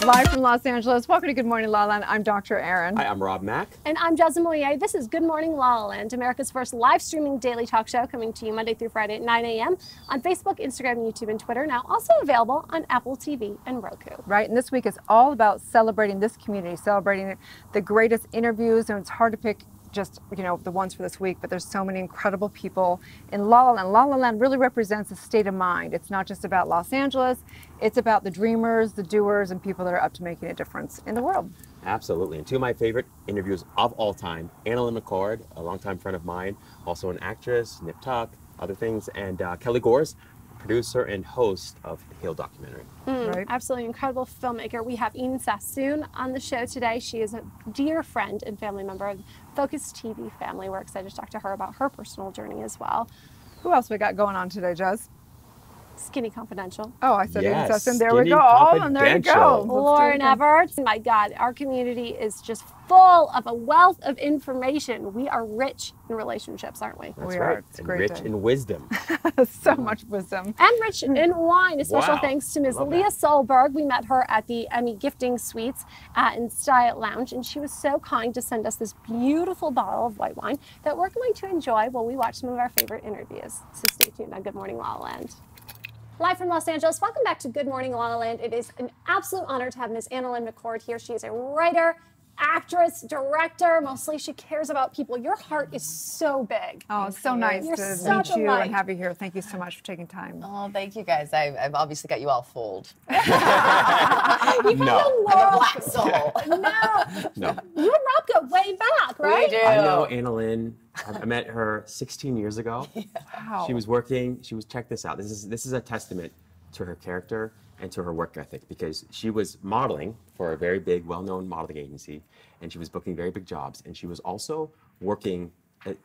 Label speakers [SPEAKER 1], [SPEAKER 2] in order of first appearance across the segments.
[SPEAKER 1] Live from Los Angeles. Welcome to Good Morning LaLaLand. I'm Dr. Erin.
[SPEAKER 2] Hi, I'm Rob Mack.
[SPEAKER 3] And I'm Jasmine Mollier. This is Good Morning LaLaLand, America's first live streaming daily talk show, coming to you Monday through Friday at 9 a.m. on Facebook, Instagram, YouTube, and Twitter. Now also available on Apple TV and Roku.
[SPEAKER 1] Right, and this week is all about celebrating this community, celebrating the greatest interviews, and it's hard to pick just, you know, the ones for this week, but there's so many incredible people in LaLaLand. LaLaLand really represents a state of mind. It's not just about Los Angeles, it's about the dreamers, the doers, and people that are up to making a difference in the world.
[SPEAKER 2] Absolutely, and two of my favorite interviews of all time, AnnaLynne McCord, a longtime friend of mine, also an actress, Nip Tuck, other things, and Kelly Gores, producer and host of the Hail documentary.
[SPEAKER 1] Right.
[SPEAKER 3] Absolutely incredible filmmaker. We have Ian Sassoon on the show today. She is a dear friend and family member of Focus TV family. We're excited to talk to her about her personal journey as well.
[SPEAKER 1] Who else we got going on today, Jez?
[SPEAKER 3] Skinny Confidential.
[SPEAKER 1] Oh, I said
[SPEAKER 2] Yes,
[SPEAKER 1] Ian Sassoon. There we
[SPEAKER 2] Skinny
[SPEAKER 1] go. Oh, and there you go.
[SPEAKER 2] Confidential.
[SPEAKER 3] Lauren Everett. My God, our community is just full of a wealth of information. We are rich in relationships, aren't we?
[SPEAKER 2] That's
[SPEAKER 1] We
[SPEAKER 2] right,
[SPEAKER 1] are. It's
[SPEAKER 2] and
[SPEAKER 1] great
[SPEAKER 2] rich
[SPEAKER 1] day.
[SPEAKER 2] in wisdom.
[SPEAKER 1] So much wisdom.
[SPEAKER 3] And rich in wine. A special
[SPEAKER 2] Wow.
[SPEAKER 3] thanks to Ms.
[SPEAKER 2] Love
[SPEAKER 3] Leah
[SPEAKER 2] that.
[SPEAKER 3] Solberg. We met her at the Emmy Gifting Suites in Style Lounge, and she was so kind to send us this beautiful bottle of white wine that we're going to enjoy while we watch some of our favorite interviews. So stay tuned on Good Morning LaLaLand. Live from Los Angeles, welcome back to Good Morning LaLaLand. It is an absolute honor to have Ms. AnnaLynne McCord here. She is a writer, actress, director. Mostly she cares about people. Your heart is so big.
[SPEAKER 1] Oh, it's so nice
[SPEAKER 3] You're
[SPEAKER 1] to
[SPEAKER 3] such
[SPEAKER 1] meet
[SPEAKER 3] a
[SPEAKER 1] you
[SPEAKER 3] light.
[SPEAKER 1] and have you here. Thank you so much for taking time.
[SPEAKER 4] Oh, thank you guys. I've obviously got you all fooled.
[SPEAKER 2] No.
[SPEAKER 4] I'm a black soul.
[SPEAKER 3] No, you and Rob go way back, right?
[SPEAKER 4] We do.
[SPEAKER 2] I know AnnaLynne. I met her 16 years ago.
[SPEAKER 1] Wow.
[SPEAKER 2] She was working, check this out. This is a testament to her character and to her work ethic, because she was modeling for a very big, well-known modeling agency, and she was booking very big jobs, and she was also working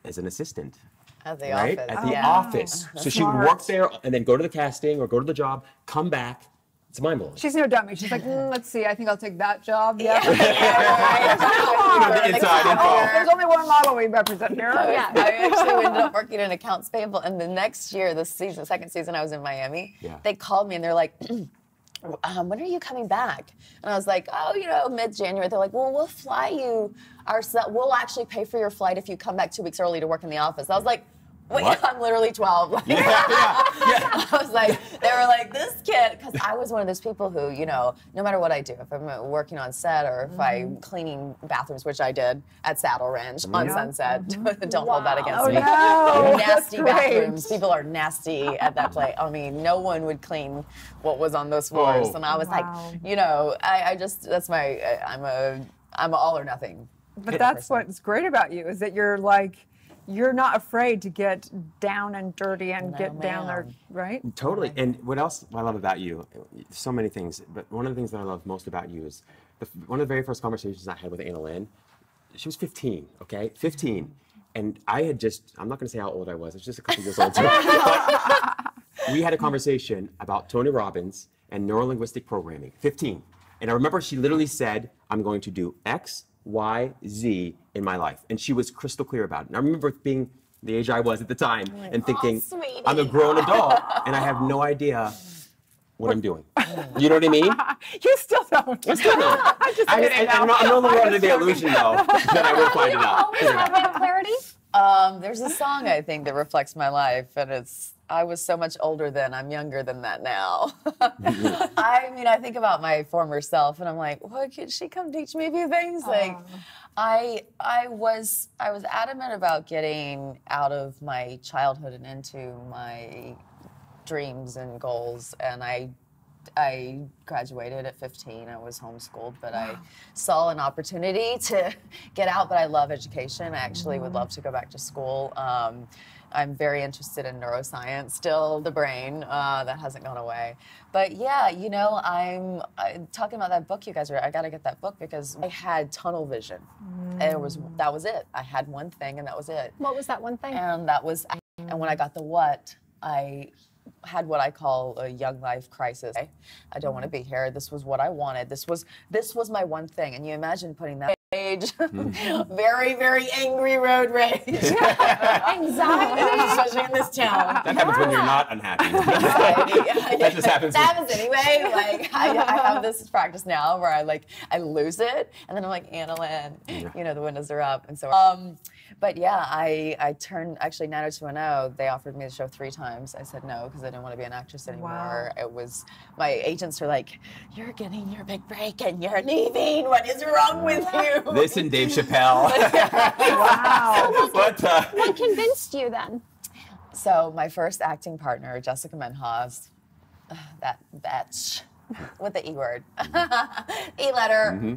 [SPEAKER 2] as an assistant.
[SPEAKER 4] At the
[SPEAKER 2] Right?
[SPEAKER 4] office.
[SPEAKER 2] At the
[SPEAKER 4] yeah.
[SPEAKER 2] office. So she would work there and then go to the casting or go to the job, come back. It's mind-blowing.
[SPEAKER 1] She's no dummy. She's like, let's see, I think I'll take that job. Yeah.
[SPEAKER 2] The inside info.
[SPEAKER 1] There's only one model we represent here.
[SPEAKER 4] Yeah, I actually ended up working in accounts payable, and the next year, second season, I was in Miami.
[SPEAKER 2] Yeah.
[SPEAKER 4] They called me and they're like, when are you coming back? And I was like, oh, you know, mid-January. They're like, well, we'll fly you we'll actually pay for your flight if you come back 2 weeks early to work in the office. I was like, wait,
[SPEAKER 2] What?
[SPEAKER 4] I'm literally 12. Like, I was like, they were like, this kid, because I was one of those people who, you know, no matter what I do, if I'm working on set or if I'm cleaning bathrooms, which I did at Saddle Ranch on Sunset, don't hold that against me.
[SPEAKER 1] no.
[SPEAKER 4] Nasty
[SPEAKER 1] That's great.
[SPEAKER 4] bathrooms. People are nasty at that place. I mean, no one would clean what was on those floors.
[SPEAKER 2] Oh.
[SPEAKER 4] And I was
[SPEAKER 1] Wow.
[SPEAKER 4] like, you know, I just, that's my, I'm a all or nothing.
[SPEAKER 1] But that's what's great about you, is that you're like, you're not afraid to get down and dirty and get down there, right?
[SPEAKER 2] Totally. And what else I love about you, so many things, but one of the things that I love most about you is one of the very first conversations I had with AnnaLynne, she was 15, okay? 15. And I had I'm not going to say how old I was, it's just a couple years old. But we had a conversation about Tony Robbins and neurolinguistic programming, 15. And I remember she literally said, I'm going to do X, Y, Z in my life. And she was crystal clear about it. And I remember being the age I was at the time and thinking,
[SPEAKER 4] sweetie.
[SPEAKER 2] I'm a grown adult and I have no idea what I'm doing. You know what I mean?
[SPEAKER 1] You still don't.
[SPEAKER 2] I still don't.
[SPEAKER 1] I'm just kidding now.
[SPEAKER 2] I'm no longer under the illusion, though, that I will find it out.
[SPEAKER 3] Always have that clarity.
[SPEAKER 4] There's a song, I think, that reflects my life, and I was so much older then. I'm younger than that now. I mean, I think about my former self, and I'm like, what, could she come teach me a few things? Like, I was adamant about getting out of my childhood and into my dreams and goals, and I graduated at 15. I was homeschooled, but I saw an opportunity to get out. But I love education. I actually would love to go back to school. I'm very interested in neuroscience still, the brain. That hasn't gone away. But yeah, you know, I'm talking about that book you guys read. I got to get that book because I had tunnel vision. That was it. I had one thing, and that was it.
[SPEAKER 3] What was that one thing?
[SPEAKER 4] And and when I got the what, I had what I call a young life crisis. I don't want to be here. This was what I wanted. This was my one thing. And you imagine putting that Rage, very, very angry road rage.
[SPEAKER 3] Anxiety.
[SPEAKER 4] Especially in this town.
[SPEAKER 2] That happens when you're not unhappy. That just happens.
[SPEAKER 4] That happens anyway. Like I have this practice now where I lose it, and then I'm like, AnnaLynn, you know, the windows are up, and so. But yeah, I turned, actually 90210, they offered me the show 3 times. I said no because I didn't want to be an actress anymore.
[SPEAKER 1] Wow.
[SPEAKER 4] It was, my agents were like, you're getting your big break and you're leaving. What is wrong with you?
[SPEAKER 2] This and Dave Chappelle.
[SPEAKER 1] Wow.
[SPEAKER 3] What convinced you then?
[SPEAKER 4] So my first acting partner, Jessica Menhoz, that bitch with the E word, E letter.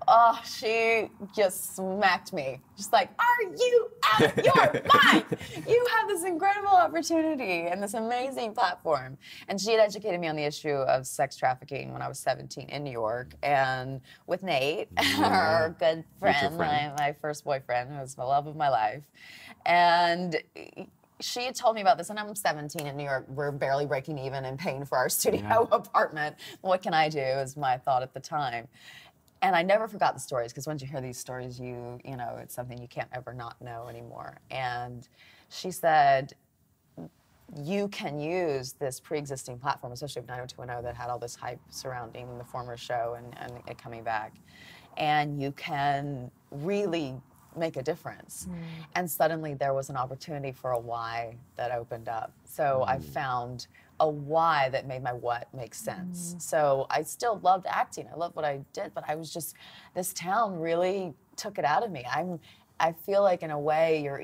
[SPEAKER 4] Oh, she just smacked me. Just like, are you out your mind? You have this incredible opportunity and this amazing platform. And she had educated me on the issue of sex trafficking when I was 17 in New York, and with Nate, her good friend, my first boyfriend, who was the love of my life. And she had told me about this, and I'm 17 in New York. We're barely breaking even and paying for our studio apartment. What can I do, is my thought at the time. And I never forgot the stories, because once you hear these stories, you know, it's something you can't ever not know anymore. And she said, you can use this pre-existing platform, especially with 90210 that had all this hype surrounding the former show and it coming back, and you can really make a difference. And suddenly there was an opportunity for a why that opened up. So I found a why that made my what make sense. So I still loved acting. I loved what I did, but I was just, this town really took it out of me. I feel like in a way you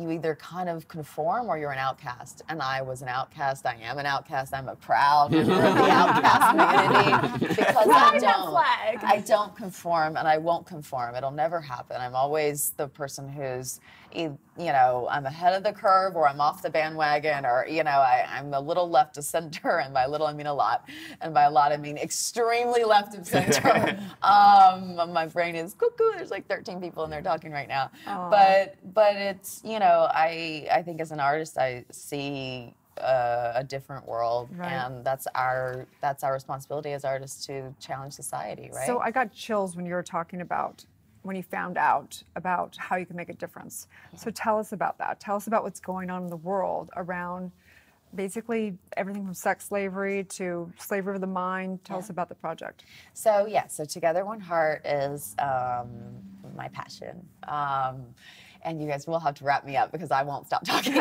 [SPEAKER 4] either kind of conform or you're an outcast. And I was an outcast. I am an outcast. I'm a proud member of the outcast community, because I don't conform, and I won't conform. It'll never happen. I'm always the person who's, you know, I'm ahead of the curve, or I'm off the bandwagon, or, you know, I'm a little left of center, and by little I mean a lot, and by a lot I mean extremely left of center. My brain is cuckoo. There's like 13 people in there talking right now. But it's, you know, I think as an artist I see a different world, and that's our responsibility as artists, to challenge society, right?
[SPEAKER 1] So I got chills when you were talking about when you found out about how you can make a difference. So tell us about that. Tell us about what's going on in the world around basically everything from sex slavery to slavery of the mind. Tell us about the project.
[SPEAKER 4] So so Together One Heart is my passion. And you guys will have to wrap me up, because I won't stop talking.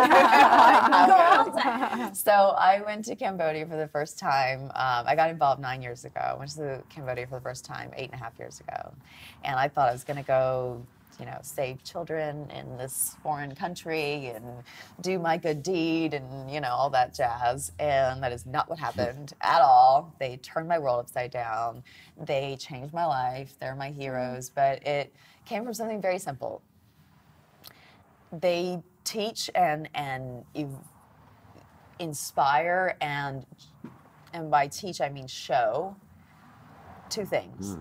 [SPEAKER 4] So I went to Cambodia for the first time. I got involved 9 years ago. I went to Cambodia for the first time 8.5 years ago. And I thought I was going to go, you know, save children in this foreign country and do my good deed and, you know, all that jazz. And that is not what happened at all. They turned my world upside down. They changed my life. They're my heroes. But it came from something very simple. They teach and inspire, and by teach I mean show, 2 things: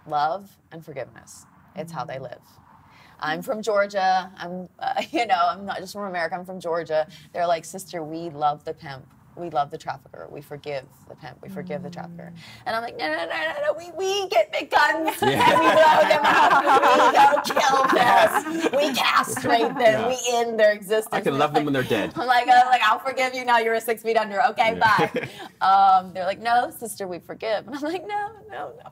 [SPEAKER 4] love and forgiveness. It's how they live. I'm from Georgia. I'm I'm not just from America. I'm from Georgia. They're like, sister, we love the pimp. We love the trafficker. We forgive the pimp. We forgive the trafficker. And I'm like, no. We get big guns and we blow them up. We go kill them. We castrate them. We end their existence.
[SPEAKER 2] I can love them when they're dead.
[SPEAKER 4] I'm like, I'll forgive you now. You're 6 feet under. Okay, bye. They're like, no, sister, we forgive. And I'm like, no.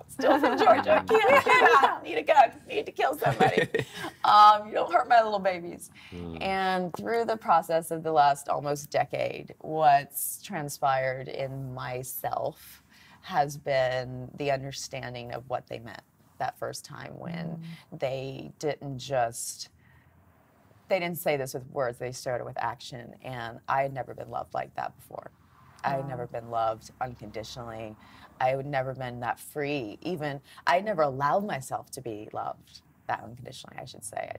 [SPEAKER 4] Still from Georgia. I need a gun. Need to kill somebody. You don't hurt my little babies. And through the process of the last almost decade, what's transpired in myself has been the understanding of what they meant that first time, when they didn't say this with words, they started with action. And I had never been loved like that before. I had never been loved unconditionally. I had never been that free. Even I never allowed myself to be loved that unconditionally, I should say.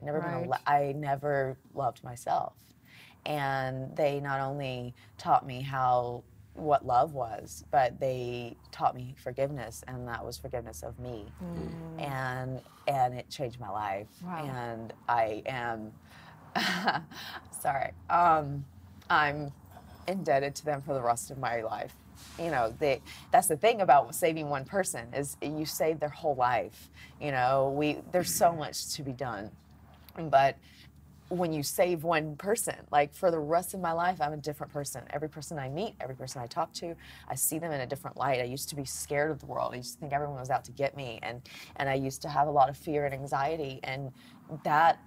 [SPEAKER 4] I never loved myself. And they not only taught me what love was, but they taught me forgiveness, and that was forgiveness of me. And it changed my life.
[SPEAKER 1] Wow.
[SPEAKER 4] And I am sorry. I'm indebted to them for the rest of my life. You know, that's the thing about saving one person is you save their whole life. You know, there's so much to be done, but when you save one person, like for the rest of my life, I'm a different person. Every person I meet, every person I talk to, I see them in a different light. I used to be scared of the world. I used to think everyone was out to get me. And I used to have a lot of fear and anxiety. And that,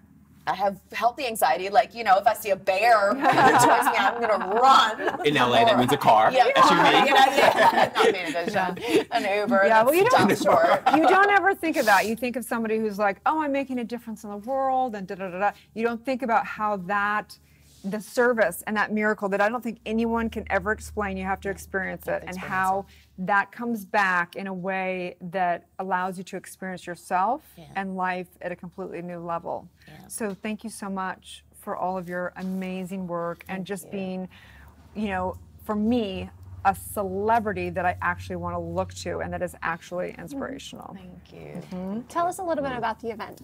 [SPEAKER 4] I have healthy anxiety. Like, you know, if I see a bear coming towards me, I'm going to run.
[SPEAKER 2] In LA, that means a car.
[SPEAKER 4] Yeah,
[SPEAKER 2] SUV.
[SPEAKER 4] you know, yeah, not paying attention. An Uber.
[SPEAKER 1] Yeah, well, you don't,
[SPEAKER 4] short.
[SPEAKER 1] you don't ever think of that. You think of somebody who's like, oh, I'm making a difference in the world, and da-da-da-da. You don't think about how the service and that miracle that I don't think anyone can ever explain, you have to experience it, and how that comes back in a way that allows you to experience yourself and life at a completely new level. Yeah. So thank you so much for all of your amazing work and just being, you know, for me, a celebrity that I actually want to look to and that is actually inspirational.
[SPEAKER 4] Thank you.
[SPEAKER 3] Tell us a little bit about the event.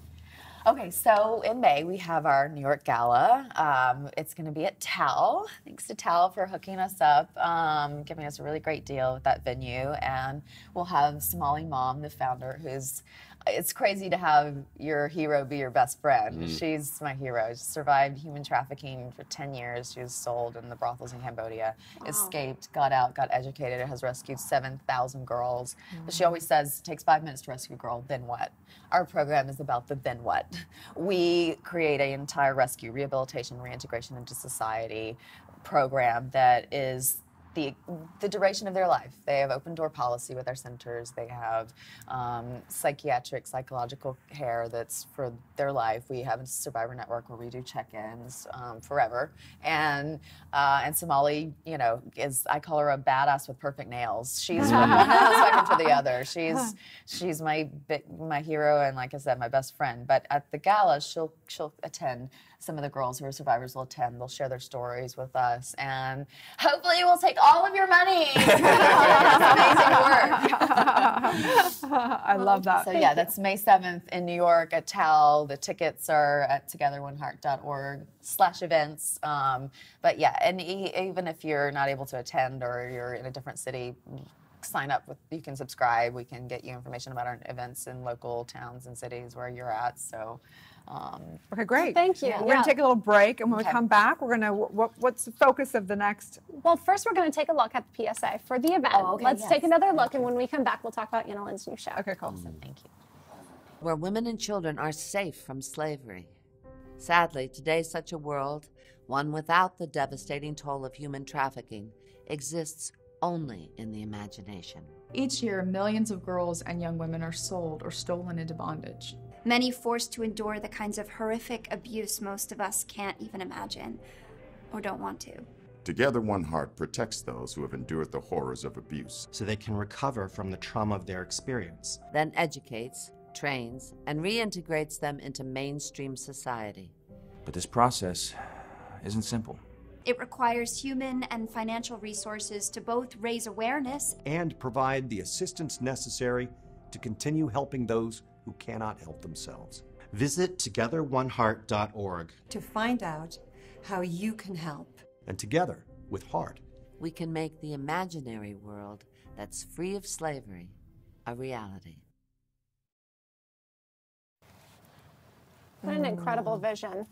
[SPEAKER 4] Okay, so in May we have our New York Gala. It's going to be at Tao. Thanks to Tao for hooking us up, giving us a really great deal with that venue. And we'll have Somali Mom, the founder, it's crazy to have your hero be your best friend. She's my hero. She survived human trafficking for 10 years. She was sold in the brothels in Cambodia, escaped, got out, got educated, has rescued 7,000 girls. But she always says, it takes 5 minutes to rescue a girl, then what? Our program is about the then what. We create an entire rescue, rehabilitation, reintegration into society program that is the duration of their life. They have open door policy with our centers. They have psychiatric, psychological care that's for their life. We have a survivor network where we do check-ins forever. And Somali, you know, I call her a badass with perfect nails. She's from one end of the spectrum to the other. She's my hero and, like I said, my best friend. But at the gala, she'll attend. Some of the girls who are survivors will attend. They'll share their stories with us, and hopefully we'll take all of your money. Amazing work.
[SPEAKER 1] I love that.
[SPEAKER 4] So yeah, that's May 7th in New York at Tao. The tickets are at togetheroneheart.org/events. But yeah, and even if you're not able to attend or you're in a different city, sign up. You can subscribe. We can get you information about our events in local towns and cities where you're at. So.
[SPEAKER 1] Okay, great.
[SPEAKER 3] Thank you.
[SPEAKER 1] We're going to take a little break, and when we come back, we're going to, what's the focus of the next?
[SPEAKER 3] Well, first we're going to take a look at the PSA for the event.
[SPEAKER 4] Oh, okay,
[SPEAKER 3] Let's take another look, and when we come back, we'll talk about Anna Lynn's new show.
[SPEAKER 1] Okay, cool.
[SPEAKER 4] Awesome, thank you.
[SPEAKER 5] Where women and children are safe from slavery. Sadly, today such a world, one without the devastating toll of human trafficking, exists only in the imagination.
[SPEAKER 6] Each year, millions of girls and young women are sold or stolen into bondage.
[SPEAKER 7] Many forced to endure the kinds of horrific abuse most of us can't even imagine or don't want to.
[SPEAKER 8] Together One Heart protects those who have endured the horrors of abuse,
[SPEAKER 9] so they can recover from the trauma of their experience.
[SPEAKER 5] Then educates, trains, and reintegrates them into mainstream society.
[SPEAKER 10] But this process isn't simple.
[SPEAKER 7] It requires human and financial resources to both raise awareness
[SPEAKER 11] and provide the assistance necessary to continue helping those who cannot help themselves.
[SPEAKER 9] Visit togetheroneheart.org
[SPEAKER 12] to find out how you can help.
[SPEAKER 11] And together, with Heart,
[SPEAKER 5] we can make the imaginary world that's free of slavery a reality.
[SPEAKER 3] What an incredible vision.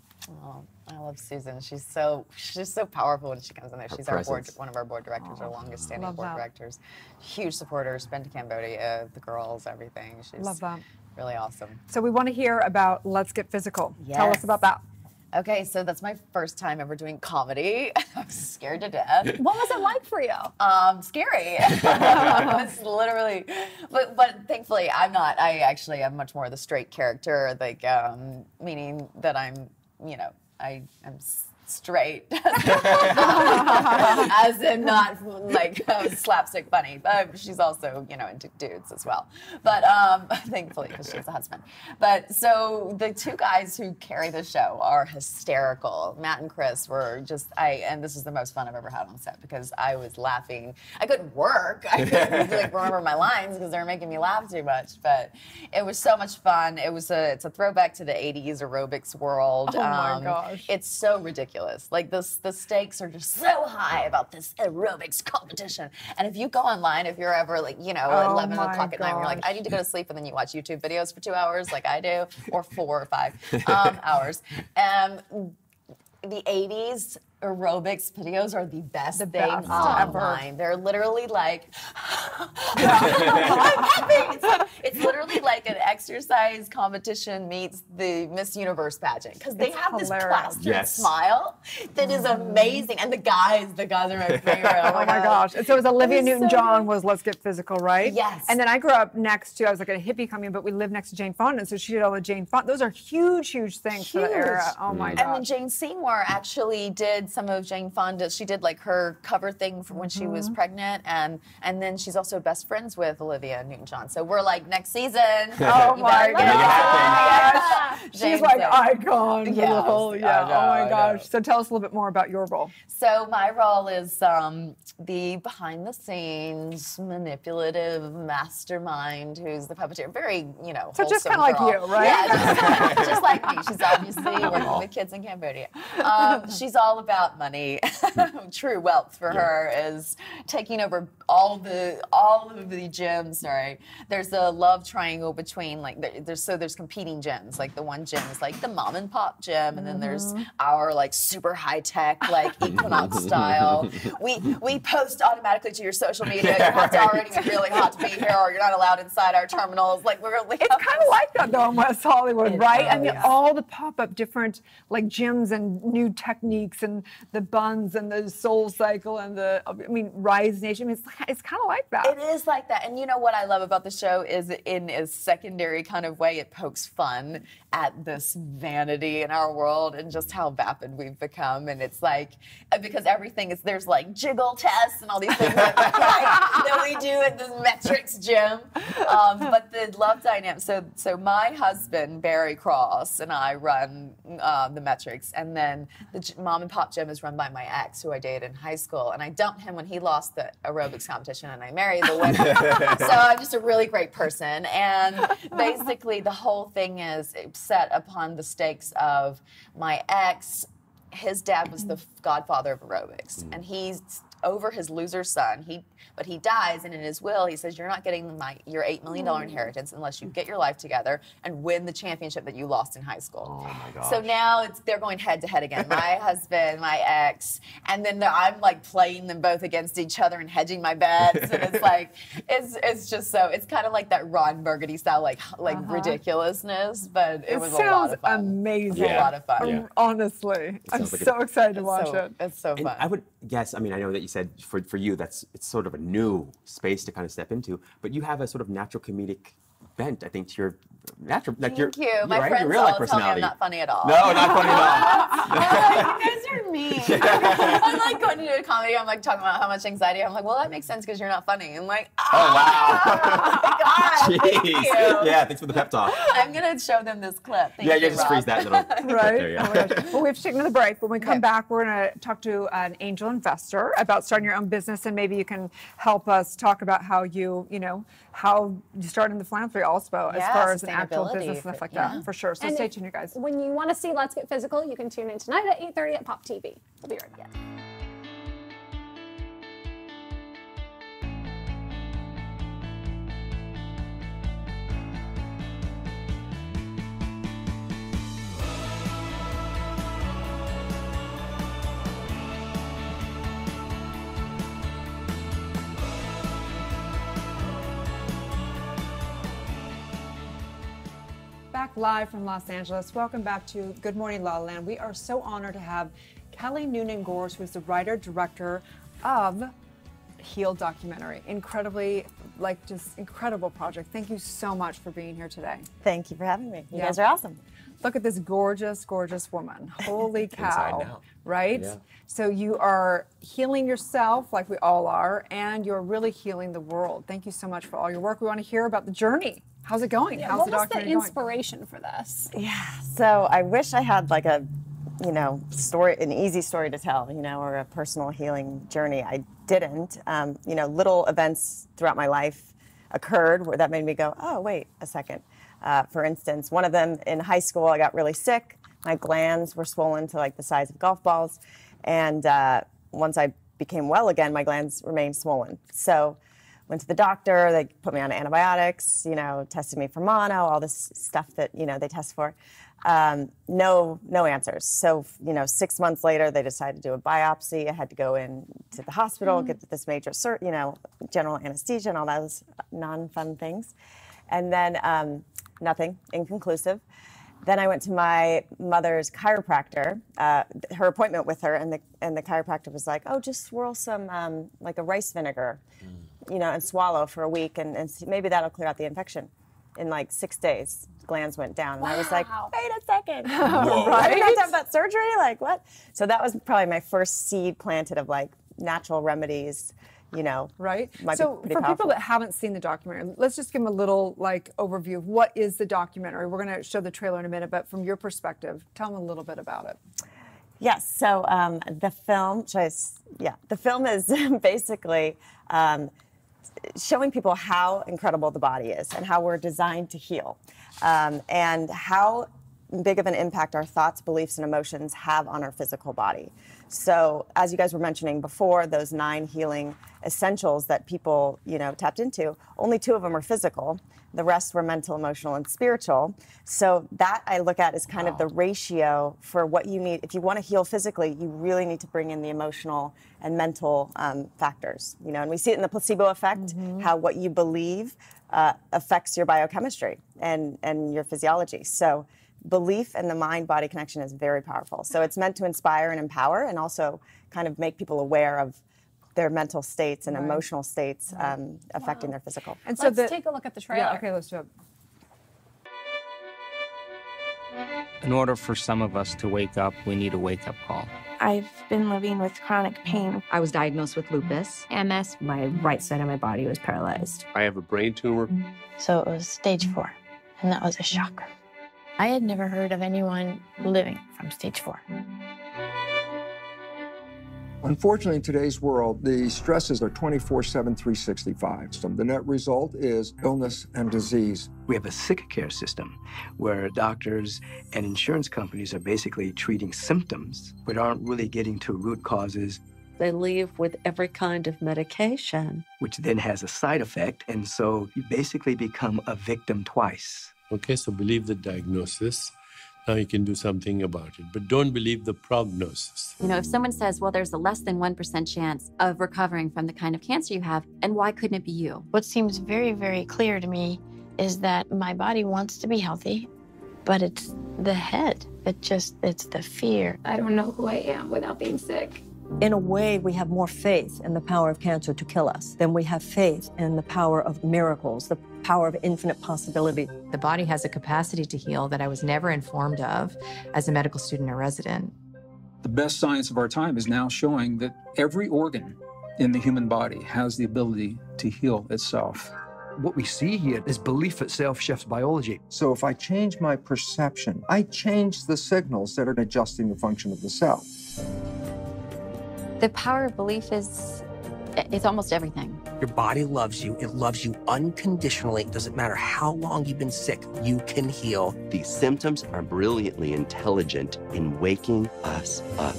[SPEAKER 4] Oh, I love Susan. She's so powerful when she comes in there. She's our one of our board directors, our longest standing board directors. Huge supporters, been to Cambodia, the girls, everything. She's really awesome.
[SPEAKER 1] So we want to hear about Let's Get Physical.
[SPEAKER 4] Yes.
[SPEAKER 1] Tell us about that.
[SPEAKER 4] Okay, so that's my first time ever doing comedy. I'm scared to death.
[SPEAKER 3] What was it like for you?
[SPEAKER 4] Scary. It's literally, but thankfully I'm not. I actually am much more the straight character, like meaning that I'm, you know, I'm straight, as in not like slapstick funny, but she's also, you know, into dudes as well. But thankfully, because she has a husband. But so the two guys who carry the show are hysterical. Matt and Chris were just, and this is the most fun I've ever had on set because I was laughing. I couldn't work. I couldn't like remember my lines because they were making me laugh too much. But it was so much fun. It's a throwback to the '80s aerobics world.
[SPEAKER 1] Oh my gosh!
[SPEAKER 4] It's so ridiculous. ridiculous. Like the stakes are just so high about this aerobics competition. And if you go online, if you're ever like, you know, at 11 o'clock at night, you're like, I need to go to sleep, and then you watch YouTube videos for 2 hours like I do, or 4 or 5 hours. The 80s aerobics videos are the best thing online. They're literally like, it's literally like an exercise competition meets the Miss Universe pageant, because they have this plastered smile that is amazing. And the guys are my favorite.
[SPEAKER 1] Oh my gosh. And so it was Olivia Newton-John was Let's Get Physical, right?
[SPEAKER 4] Yes.
[SPEAKER 1] And then I grew up next to, I was like a hippie coming, but we lived next to Jane Fonda, and so she did all the Jane Fonda. Those are huge, huge things for the era. Oh my gosh.
[SPEAKER 4] And then Jane Seymour actually did some of Jane Fonda. She did like her cover thing from when she was pregnant, and then she's also best friends with Olivia Newton-John. So we're like, next season.
[SPEAKER 1] Oh my gosh. She's like icon.
[SPEAKER 4] Yes.
[SPEAKER 1] Oh my gosh. So tell us a little bit more about your role.
[SPEAKER 4] So my role is the behind-the-scenes manipulative mastermind who's the puppeteer. Very, you know,
[SPEAKER 1] so just kind of like you, right?
[SPEAKER 4] Yeah, just like me. She's obviously working with kids in Cambodia. She's all about money. True wealth for her is taking over all of the gyms. Sorry, there's a love triangle between there's competing gyms. Like the one gym is like the mom and pop gym, and then there's our like super high tech like Equinox style. We post automatically to your social media. You have to already be really hot to be here, or you're not allowed inside our terminals. Like it's
[SPEAKER 1] kind of like that though in West Hollywood, right? I mean, all the pop-up different like gyms and new techniques and the buns and the Soul Cycle and Rise Nation. I mean, it's kind of like that.
[SPEAKER 4] It is like that. And you know what I love about the show is, in a secondary kind of way, it pokes fun at this vanity in our world and just how vapid we've become. And it's like, because everything is, there's like jiggle tests and all these things that we do at the metrics gym. But the love dynamic, so my husband, Barry Cross, and I run the metrics, and then the mom and pop gym is run by my ex, who I dated in high school, and I dumped him when he lost the aerobics competition, and I married the winner. So I'm just a really great person, and basically the whole thing is set upon the stakes of my ex. His dad was the godfather of aerobics, and he's over his loser son. But he dies, and in his will, he says, you're not getting your $8 million inheritance unless you get your life together and win the championship that you lost in high school.
[SPEAKER 2] Oh my gosh.
[SPEAKER 4] So now they're going head to head again. My husband, my ex, and then I'm like playing them both against each other and hedging my bets. And it's like, it's just so, it's kind of like that Ron Burgundy style, like ridiculousness, but it was a lot of fun.
[SPEAKER 1] Amazing.
[SPEAKER 4] It was a lot of fun.
[SPEAKER 2] Yeah.
[SPEAKER 1] Honestly, I'm so excited to watch it.
[SPEAKER 4] It's so fun.
[SPEAKER 2] I would guess, I mean, I know that you said for you, it's sort of a new space to kind of step into, but you have a sort of natural comedic bent, I think, to your natural, like
[SPEAKER 4] Thank you. My friends
[SPEAKER 2] real
[SPEAKER 4] all
[SPEAKER 2] life
[SPEAKER 4] tell me
[SPEAKER 2] personality.
[SPEAKER 4] I'm not funny at all.
[SPEAKER 2] No, not funny at all.
[SPEAKER 4] You guys are mean. I'm like going to do a comedy. I'm like talking about how much anxiety. I'm like, well, that makes sense because you're not funny. I'm like,
[SPEAKER 2] oh wow.
[SPEAKER 4] God, thank you.
[SPEAKER 2] Yeah, thanks for the pep talk.
[SPEAKER 4] I'm gonna show them this clip. Thank
[SPEAKER 2] you,
[SPEAKER 4] you,
[SPEAKER 2] just
[SPEAKER 4] Rob.
[SPEAKER 2] freeze that little clip
[SPEAKER 1] right?
[SPEAKER 2] there, yeah.
[SPEAKER 1] Oh my gosh. Well, we have to take another break. When we come back, we're going to talk to an angel investor about starting your own business, and maybe you can help us talk about how you started in the philanthropy also, as far as an actual business and stuff like that, for sure. So stay tuned, you guys.
[SPEAKER 3] When you want to see Let's Get Physical, you can tune in tonight at 8:30 at Pop TV. We'll be right back.
[SPEAKER 1] Back live from Los Angeles. Welcome back to Good Morning La La Land. We are so honored to have Kelly Noonan-Gores, who is the writer-director of Heal documentary. Incredibly, just incredible project. Thank you so much for being here today.
[SPEAKER 13] Thank you for having me. You guys are awesome.
[SPEAKER 1] Look at this gorgeous, gorgeous woman. Holy cow, right?
[SPEAKER 2] Yeah.
[SPEAKER 1] So you are healing yourself like we all are, and you're really healing the world. Thank you so much for all your work. We want to hear about the journey. How's it going?
[SPEAKER 3] Yeah,
[SPEAKER 1] How's
[SPEAKER 3] what
[SPEAKER 1] the
[SPEAKER 3] was
[SPEAKER 1] documentary
[SPEAKER 3] the
[SPEAKER 1] going?
[SPEAKER 3] inspiration for this?
[SPEAKER 13] Yeah, so I wish I had like a, story, an easy story to tell, or a personal healing journey. I didn't. Little events throughout my life occurred that made me go, oh, wait a second. For instance, one of them in high school, I got really sick, My glands were swollen to like the size of golf balls. And once I became well again, my glands remained swollen. So went to the doctor, they put me on antibiotics, you know, tested me for mono, all this stuff that, you know, they test for. No answers. So, you know, 6 months later, they decided to do a biopsy. I had to go in to the hospital, get this major, you know, general anesthesia and all those non-fun things. And then nothing, inconclusive. Then I went to my mother's chiropractor, her appointment with her, and the chiropractor was like, oh, just swirl some, like a rice vinegar, you know, and swallow for a week, and maybe that'll clear out the infection. In like 6 days, glands went down. And I was like, wait a second.
[SPEAKER 1] Right?
[SPEAKER 13] I didn't have to have that surgery? Like, what? So that was probably my first seed planted of like natural remedies, you know.
[SPEAKER 1] Right.
[SPEAKER 13] So
[SPEAKER 1] for people that haven't seen the documentary, let's just give them a little like overview of what is the documentary. We're going to show the trailer in a minute, but from your perspective, tell them a little bit about it.
[SPEAKER 13] Yes. So the film, the film is basically showing people how incredible the body is and how we're designed to heal, and how big of an impact our thoughts, beliefs, and emotions have on our physical body. So as you guys were mentioning before, those 9 healing essentials that people, you know, tapped into, only 2 of them are physical. The rest were mental, emotional, and spiritual. So that I look at as kind of the ratio for what you need. If you want to heal physically, you really need to bring in the emotional and mental factors. You know, and we see it in the placebo effect, how what you believe affects your biochemistry and your physiology. So belief and the mind-body connection is very powerful. So it's meant to inspire and empower, and also kind of make people aware of their mental states and emotional states affecting their physical.
[SPEAKER 1] And so
[SPEAKER 3] let's take a look at the trailer.
[SPEAKER 1] Yeah, okay, let's do it.
[SPEAKER 14] In order for some of us to wake up, we need a wake-up call.
[SPEAKER 15] I've been living with chronic pain.
[SPEAKER 16] I was diagnosed with lupus.
[SPEAKER 15] MS.
[SPEAKER 16] My right side of my body was paralyzed.
[SPEAKER 17] I have a brain tumor.
[SPEAKER 15] So it was stage 4, and that was a shock. I had never heard of anyone living from stage 4.
[SPEAKER 18] Unfortunately, in today's world, the stresses are 24/7, 365. So the net result is illness and disease.
[SPEAKER 19] We have a sick care system where doctors and insurance companies are basically treating symptoms, but aren't really getting to root causes.
[SPEAKER 20] They leave with every kind of medication,
[SPEAKER 19] which then has a side effect, and so you basically become a victim twice.
[SPEAKER 17] Okay, so believe the diagnosis. Now you can do something about it, but don't believe the prognosis.
[SPEAKER 21] You know, if someone says, well, there's a less than 1% chance of recovering from the kind of cancer you have, and why couldn't it be you?
[SPEAKER 15] What seems very, very clear to me is that my body wants to be healthy, but it's the head. It's the fear.
[SPEAKER 22] I don't know who I am without being sick.
[SPEAKER 20] In a way, we have more faith in the power of cancer to kill us than we have faith in the power of miracles, the power of infinite possibility.
[SPEAKER 23] The body has a capacity to heal that I was never informed of as a medical student or resident.
[SPEAKER 24] The best science of our time is now showing that every organ in the human body has the ability to heal itself.
[SPEAKER 25] What we see here is belief itself shifts biology.
[SPEAKER 18] So if I change my perception, I change the signals that are adjusting the function of the cell.
[SPEAKER 21] The power of belief it's almost everything.
[SPEAKER 26] Your body loves you. It loves you unconditionally. It doesn't matter how long you've been sick, you can heal.
[SPEAKER 27] These symptoms are brilliantly intelligent in waking us up.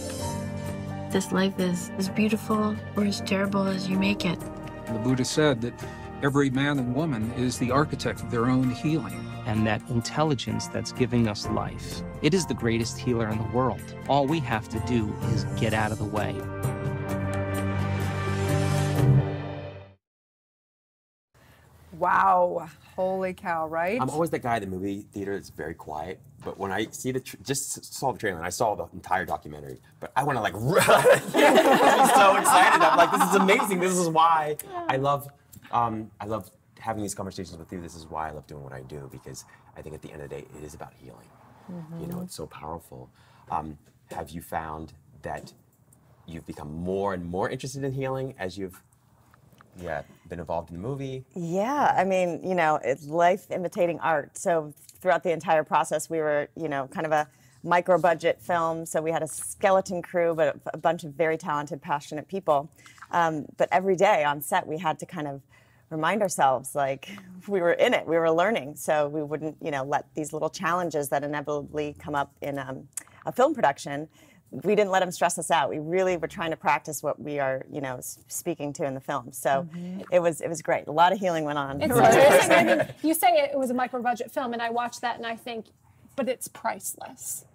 [SPEAKER 15] This life is as beautiful or as terrible as you make it.
[SPEAKER 24] The Buddha said that every man and woman is the architect of their own healing.
[SPEAKER 14] And that intelligence that's giving us life, it is the greatest healer in the world. All we have to do is get out of the way.
[SPEAKER 1] Wow. Holy cow, right?
[SPEAKER 2] I'm always the guy at the movie theater that's very quiet, but when I see just saw the trailer and I saw the entire documentary, but I want to like run. I'm so excited. I'm like, this is amazing. This is why I love having these conversations with you. This is why I love doing what I do, because I think at the end of the day, it is about healing. You know, it's so powerful. Have you found that you've become more and more interested in healing as you've been involved in the movie?
[SPEAKER 13] Yeah, I mean, you know, it's life imitating art. So throughout the entire process, we were, you know, kind of a micro-budget film. So we had a skeleton crew, but a bunch of very talented, passionate people. But every day on set, we had to kind of remind ourselves, like, we were in it, we were learning, so we wouldn't, let these little challenges that inevitably come up in a film production, we didn't let them stress us out. We really were trying to practice what we are, speaking to in the film. So it was great. A lot of healing went on.
[SPEAKER 3] It's interesting. I mean, you say it was a micro-budget film, and I watch that and I think, but it's priceless.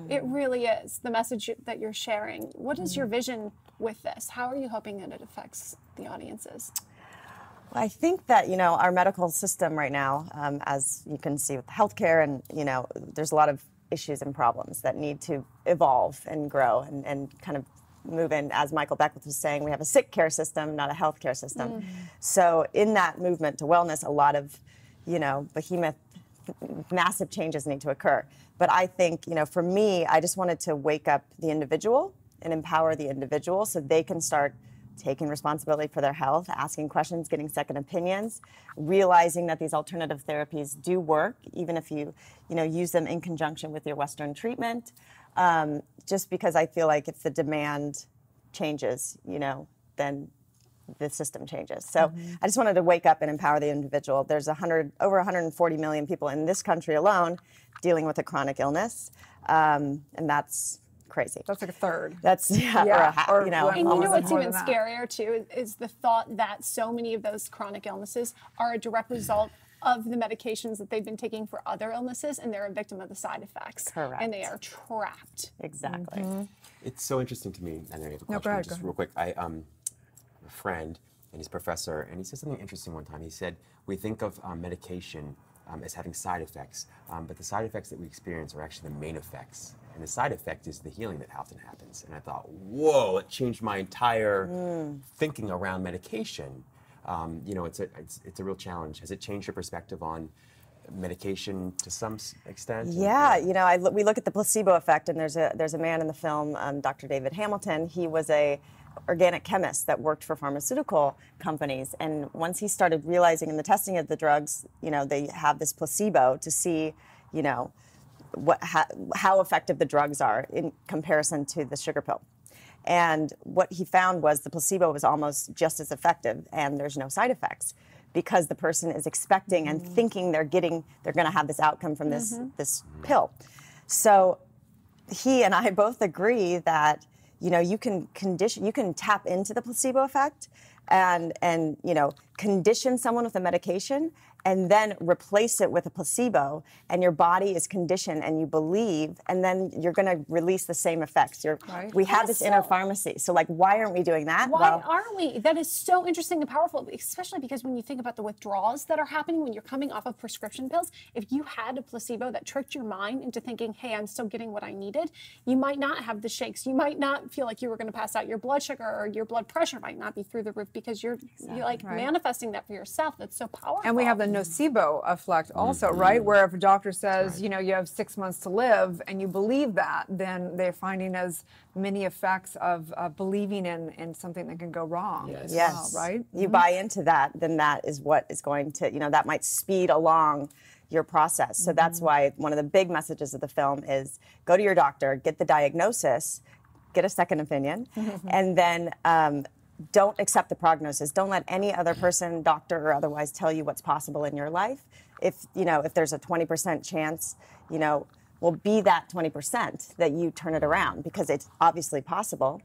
[SPEAKER 3] It really is, the message that you're sharing. What is your vision with this? How are you hoping that it affects the audiences?
[SPEAKER 13] Well, I think that, our medical system right now, as you can see with healthcare, and, there's a lot of issues and problems that need to evolve and grow and kind of move in. As Michael Beckwith was saying, we have a sick care system, not a healthcare system. So in that movement to wellness, a lot of, behemoth, massive changes need to occur. But I think, for me, I just wanted to wake up the individual and empower the individual so they can start taking responsibility for their health, asking questions, getting second opinions, realizing that these alternative therapies do work, even if you, use them in conjunction with your Western treatment. Just because I feel like if the demand changes, then the system changes. So I just wanted to wake up and empower the individual. There's over 140 million people in this country alone dealing with a chronic illness, and that's crazy.
[SPEAKER 1] That's like a third.
[SPEAKER 13] That's or a half.
[SPEAKER 3] And what's even scarier too is the thought that so many of those chronic illnesses are a direct result of the medications that they've been taking for other illnesses, and they're a victim of the side effects.
[SPEAKER 13] Correct.
[SPEAKER 3] And they are trapped.
[SPEAKER 13] Exactly.
[SPEAKER 2] It's so interesting to me. I know you have a question.
[SPEAKER 1] go ahead,
[SPEAKER 2] just real quick. I a friend, and he's a professor, and he said something interesting one time. He said we think of medication as having side effects, but the side effects that we experience are actually the main effects. And the side effect is the healing that often happens. And I thought, whoa, it changed my entire thinking around medication. It's a real challenge. Has it changed your perspective on medication to some extent?
[SPEAKER 13] Yeah, we look at the placebo effect, and there's a man in the film, Dr. David Hamilton. He was a organic chemist that worked for pharmaceutical companies, and once he started realizing in the testing of the drugs, they have this placebo to see, how effective the drugs are in comparison to the sugar pill. And what he found was the placebo was almost just as effective, and there's no side effects because the person is expecting and thinking they're going to have this outcome from this pill. So he and I both agree that you can tap into the placebo effect and condition someone with a medication and then replace it with a placebo, and your body is conditioned and you believe, and then you're going to release the same effects. We have this inner pharmacy. So why aren't we doing that?
[SPEAKER 3] Why aren't we? That is so interesting and powerful, especially because when you think about the withdrawals that are happening when you're coming off of prescription pills, if you had a placebo that tricked your mind into thinking, hey, I'm still getting what I needed, you might not have the shakes. You might not feel like you were going to pass out. Your blood sugar or your blood pressure might not be through the roof because you're manifesting that for yourself. That's so powerful.
[SPEAKER 1] And we have the nocebo effect also, right? Where if a doctor says, you have 6 months to live, and you believe that, then they're finding as many effects of believing in something that can go wrong.
[SPEAKER 13] Yes.
[SPEAKER 1] Well, right?
[SPEAKER 13] You buy into that, then that is what is going to, that might speed along your process. So that's why one of the big messages of the film is go to your doctor, get the diagnosis, get a second opinion, and then don't accept the prognosis. Don't let any other person, doctor or otherwise, tell you what's possible in your life. If there's a 20% chance, will be that 20% that you turn it around, because it's obviously possible.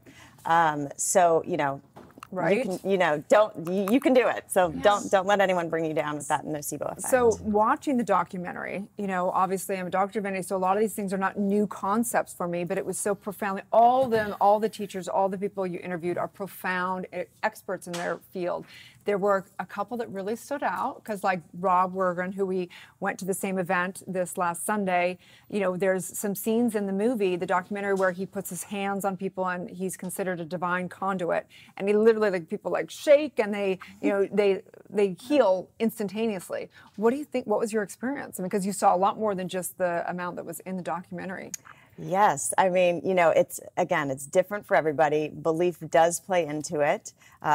[SPEAKER 13] Right? You can do it. So don't let anyone bring you down with that nocebo effect.
[SPEAKER 1] So watching the documentary, obviously I'm a doctor of divinity, so a lot of these things are not new concepts for me, but it was so profoundly, all the teachers, all the people you interviewed are profound experts in their field. There were a couple that really stood out, because like Rob Wergen, who we went to the same event this last Sunday, there's some scenes in the movie, the documentary, where he puts his hands on people and he's considered a divine conduit. And he literally, people shake and they heal instantaneously. What do you think, what was your experience? Because you saw a lot more than just the amount that was in the documentary.
[SPEAKER 13] Yes, I mean, it's different for everybody. Belief does play into it.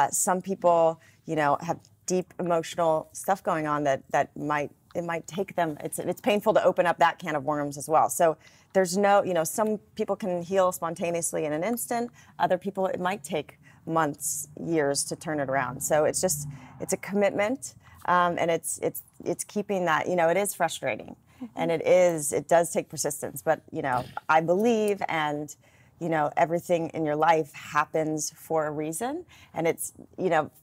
[SPEAKER 13] Some people, have deep emotional stuff going on that might take them. It's painful to open up that can of worms as well. So there's no, some people can heal spontaneously in an instant. Other people, it might take months, years to turn it around. So it's a commitment, and it's keeping that, it is frustrating, and it does take persistence, but, I believe, and, everything in your life happens for a reason. And it's,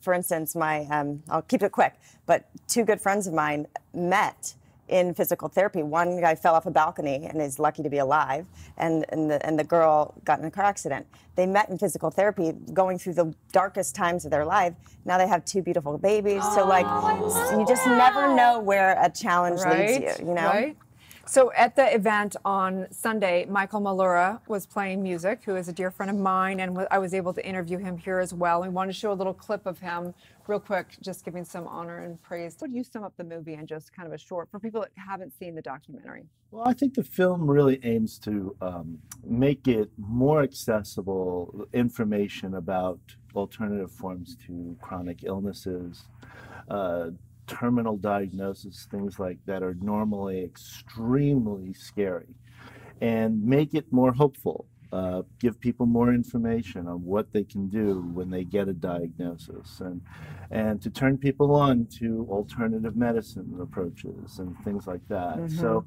[SPEAKER 13] for instance, I'll keep it quick, but two good friends of mine met in physical therapy. One guy fell off a balcony and is lucky to be alive, and the girl got in a car accident. They met in physical therapy, going through the darkest times of their life. Now they have two beautiful babies. So you just never know where a challenge leads you,
[SPEAKER 1] Right. So at the event on Sunday, Michael Malura was playing music, who is a dear friend of mine, and I was able to interview him here as well. We wanted to show a little clip of him real quick, just giving some honor and praise. Would you sum up the movie in just kind of a short, for people that haven't seen the documentary?
[SPEAKER 6] Well, I think the film really aims to make it more accessible information about alternative forms to chronic illnesses, terminal diagnosis, things like that are normally extremely scary, and make it more hopeful. Give people more information on what they can do when they get a diagnosis, and to turn people on to alternative medicine approaches and things like that.
[SPEAKER 7] Mm-hmm.
[SPEAKER 6] So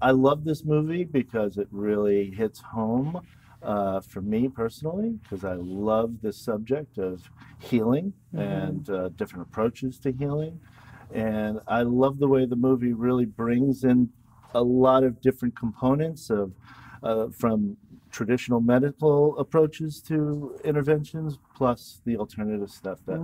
[SPEAKER 6] I love this movie because it really hits home for me personally, because I love the subject of healing and different approaches to healing. And I love the way the movie really brings in a lot of different components of from traditional medical approaches to interventions, plus the alternative stuff that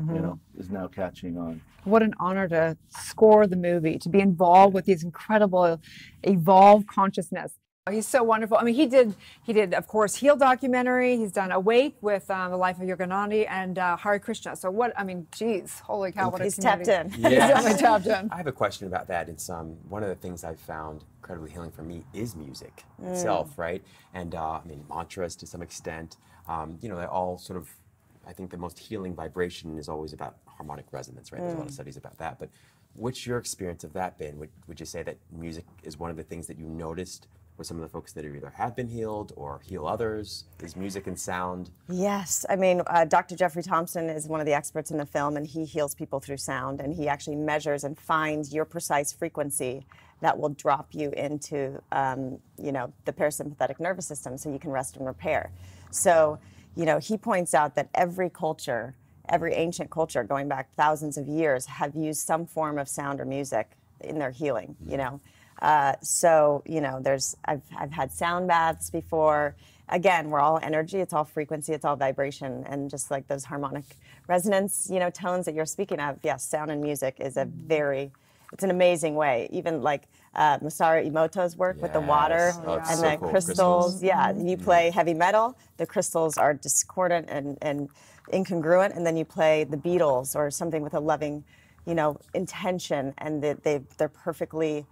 [SPEAKER 6] is now catching on.
[SPEAKER 1] What an honor to score the movie, to be involved with these incredible evolved consciousness. He's so wonderful. I mean, he did, of course, Heal documentary. He's done Awake with the life of Yogananda and Hare Krishna. So geez, holy cow, what a
[SPEAKER 13] He's tapped in.
[SPEAKER 1] He's definitely tapped in.
[SPEAKER 2] I have a question about that. It's one of the things I've found incredibly healing for me is music itself, right? And I mean, mantras to some extent. They all sort of, I think the most healing vibration is always about harmonic resonance, right? There's a lot of studies about that. But what's your experience of that been? Would you say that music is one of the things that you noticed with some of the folks that either have been healed or heal others? Is music and sound?
[SPEAKER 13] Yes. I mean, Dr. Jeffrey Thompson is one of the experts in the film, and he heals people through sound, and he actually measures and finds your precise frequency that will drop you into, the parasympathetic nervous system so you can rest and repair. So, he points out that every culture, every ancient culture going back thousands of years have used some form of sound or music in their healing, I've had sound baths before. Again, we're all energy, it's all frequency, it's all vibration, and just like those harmonic resonance, tones that you're speaking of, yes, sound and music is it's an amazing way. Even like Masaru Emoto's work with the water and the crystals. Yeah, you play heavy metal, the crystals are discordant and incongruent, and then you play the Beatles or something with a loving, intention, and they're perfectly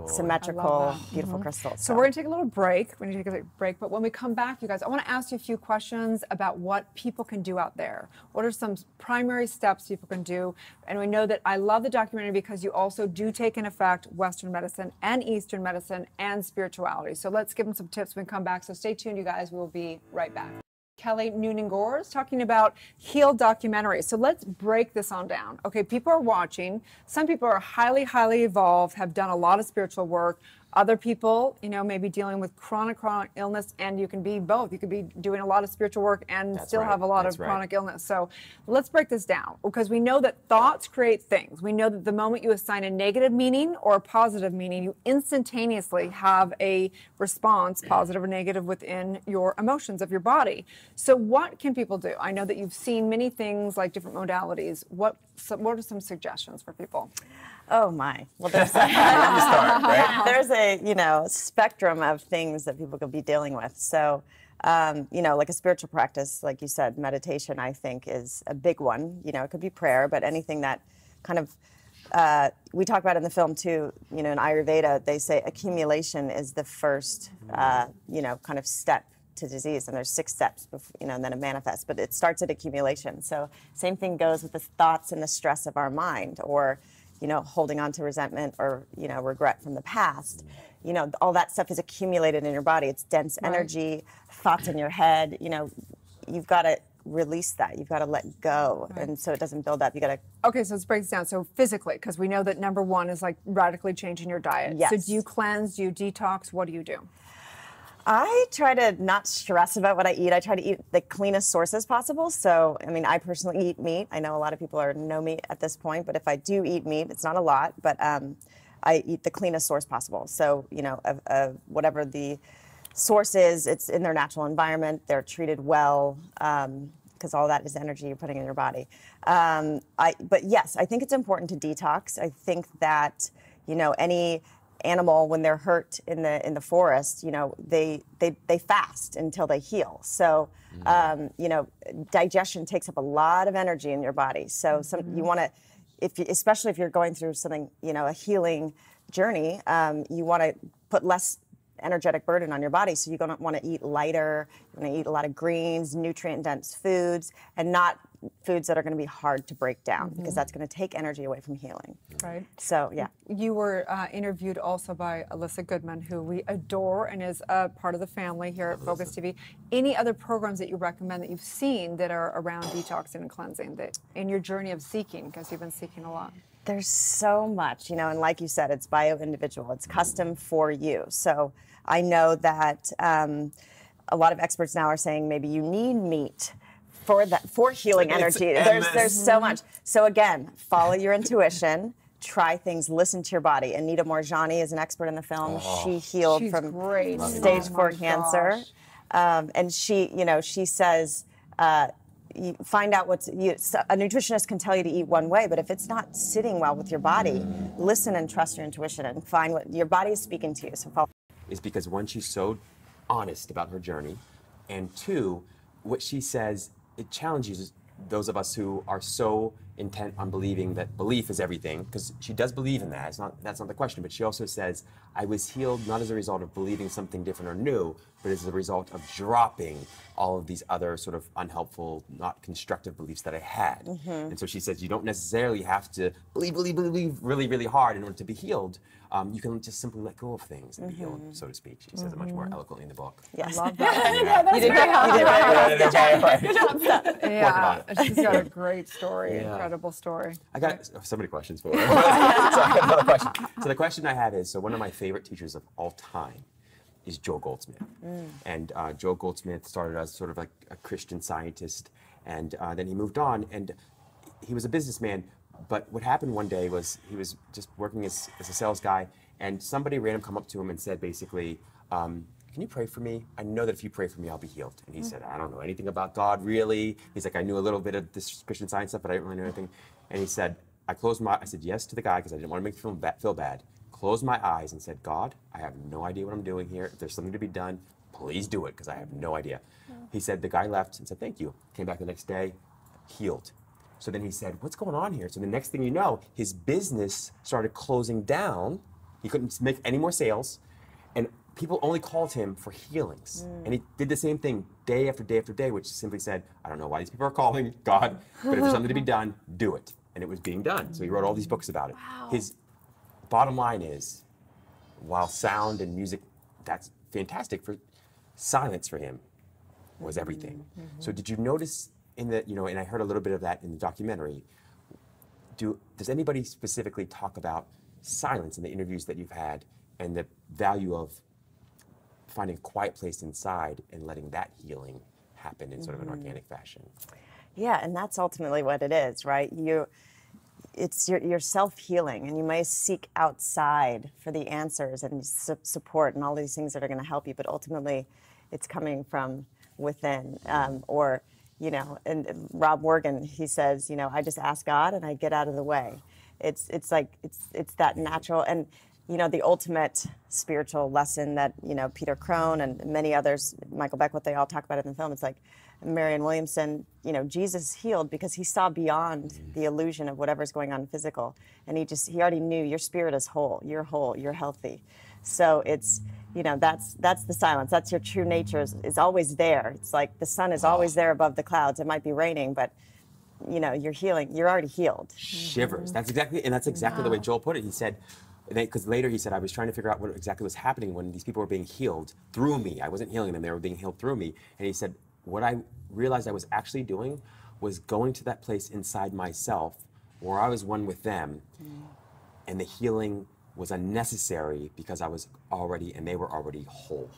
[SPEAKER 13] symmetrical, beautiful crystals.
[SPEAKER 1] So we're going to take a little break. We're going to take a break. But when we come back, you guys, I want to ask you a few questions about what people can do out there. What are some primary steps people can do? And we know that I love the documentary because you also do take in effect Western medicine and Eastern medicine and spirituality. So let's give them some tips when we come back. So stay tuned, you guys. We will be right back. Kelly Noonan-Gore is talking about Heal documentary. So let's break this on down. Okay, people are watching. Some people are highly, highly evolved, have done a lot of spiritual work. Other people, maybe dealing with chronic illness, and you can be both. You could be doing a lot of spiritual work and still have a lot of chronic illness. So let's break this down, because we know that thoughts create things. We know that the moment you assign a negative meaning or a positive meaning, you instantaneously have a response, positive or negative, within your emotions of your body. So what can people do? I know that you've seen many things, like different modalities. What are some suggestions for people?
[SPEAKER 13] Oh my! Well, there's there's a spectrum of things that people could be dealing with. So, like a spiritual practice, like you said, meditation, I think, is a big one. It could be prayer, but anything that kind of we talk about in the film too. In Ayurveda, they say accumulation is the first, kind of step to disease, and there's 6 steps, before, and then it manifests. But it starts at accumulation. So, same thing goes with the thoughts and the stress of our mind, or holding on to resentment or, regret from the past. All that stuff is accumulated in your body. It's dense energy, thoughts in your head. You've got to release that. You've got to let go, and so it doesn't build up. You got to.
[SPEAKER 1] Okay, so let's break this down. So physically, because we know that number one is like radically changing your diet.
[SPEAKER 13] Yes.
[SPEAKER 1] So do you cleanse? Do you detox? What do you do?
[SPEAKER 13] I try to not stress about what I eat. I try to eat the cleanest sources possible. So, I mean, I personally eat meat. I know a lot of people are no meat at this point, but if I do eat meat, it's not a lot, but I eat the cleanest source possible. So, you know, whatever the source is, it's in their natural environment. They're treated well, because all that is energy you're putting in your body. But yes, I think it's important to detox. I think that, you know, any animal, when they're hurt in the forest, you know, they fast until they heal. So, you know, digestion takes up a lot of energy in your body. So you want to, especially if you're going through something, you know, a healing journey, you want to put less energetic burden on your body. So you're going to want to eat lighter. You're going to eat a lot of greens, nutrient-dense foods, and not foods that are going to be hard to break down, because that's going to take energy away from healing.
[SPEAKER 1] Right.
[SPEAKER 13] So, yeah.
[SPEAKER 1] You were interviewed also by Alyssa Goodman, who we adore and is a part of the family here at Focus TV. Any other programs that you recommend that you've seen that are around detoxing and cleansing that in your journey of seeking, because you've been seeking a lot?
[SPEAKER 13] There's so much, you know, and like you said, it's bio-individual. It's custom for you. So I know that a lot of experts now are saying maybe you need meat for healing energy. There's so much. So again, follow your intuition, try things, listen to your body. Anita Morjani is an expert in the film. She healed from stage 4 cancer. And she, you know, she says, you find out a nutritionist can tell you to eat one way, but if it's not sitting well with your body, listen and trust your intuition and find what your body is speaking to you. So follow.
[SPEAKER 2] Is because one, she's so honest about her journey, and two, what she says, it challenges those of us who are so intent on believing that belief is everything, because she does believe in that. That's not the question, but she also says, I was healed not as a result of believing something different or new, but as a result of dropping all of these other sort of unhelpful, not constructive beliefs that I had. And so she says, you don't necessarily have to believe really, really hard in order to be healed. You can just simply let go of things and be healed, so to speak. She says it much more eloquently in the book.
[SPEAKER 13] Yes.
[SPEAKER 1] I love that.
[SPEAKER 2] Yeah.
[SPEAKER 13] You did great.
[SPEAKER 2] Good job.
[SPEAKER 1] Yeah, she's got a great story,
[SPEAKER 2] Yeah.
[SPEAKER 1] incredible story.
[SPEAKER 2] I got so many questions for her. So I got another question. So the question I have is, so one of my favorite teachers of all time is Joel Goldsmith. And Joel Goldsmith started as sort of like a Christian scientist, and then he moved on, and he was a businessman. But what happened one day was he was just working as a sales guy, and somebody random come up to him and said basically, can you pray for me? I know that if you pray for me, I'll be healed. And he said, I don't know anything about God, really. He's like, I knew a little bit of this Christian Science stuff, but I didn't really know anything. And he said, I said yes to the guy because I didn't want to make him feel bad. Closed my eyes and said, God, I have no idea what I'm doing here. If there's something to be done, please do it, because I have no idea. He said, the guy left and said, thank you. Came back the next day, healed. So then he said, what's going on here? So the next thing you know, his business started closing down. He couldn't make any more sales. And people only called him for healings. And he did the same thing day after day after day, which simply said, I don't know why these people are calling God, but if there's something to be done, do it. And it was being done. So he wrote all these books about it.
[SPEAKER 3] Wow.
[SPEAKER 2] His bottom line is, while sound and music, that's fantastic, for silence for him was everything. So did you notice in the, you know, and I heard a little bit of that in the documentary, does anybody specifically talk about silence in the interviews that you've had and the value of finding a quiet place inside and letting that healing happen in sort of an organic fashion?
[SPEAKER 13] Yeah, and that's ultimately what it is, right? It's your self-healing, and you may seek outside for the answers and support and all these things that are going to help you, but ultimately it's coming from within. Or, you know, and Rob Morgan, he says, you know, I just ask God and I get out of the way. It's that natural, and you know, the ultimate spiritual lesson that, you know, Peter Crone and many others, Michael Beckwith, they all talk about it in the film. It's like Marianne Williamson, you know, Jesus healed because he saw beyond the illusion of whatever's going on physical. And he already knew your spirit is whole, you're healthy. So it's, you know, that's the silence. That's your true nature is always there. It's like the sun is always there above the clouds. It might be raining, but you know, you're healing, you're already healed.
[SPEAKER 2] Shivers. That's exactly the way Joel put it. He said, because later he said, I was trying to figure out what exactly was happening when these people were being healed through me. I wasn't healing them, they were being healed through me. And he said, what I realized I was actually doing was going to that place inside myself where I was one with them, and the healing was unnecessary because I was already, and they were already whole.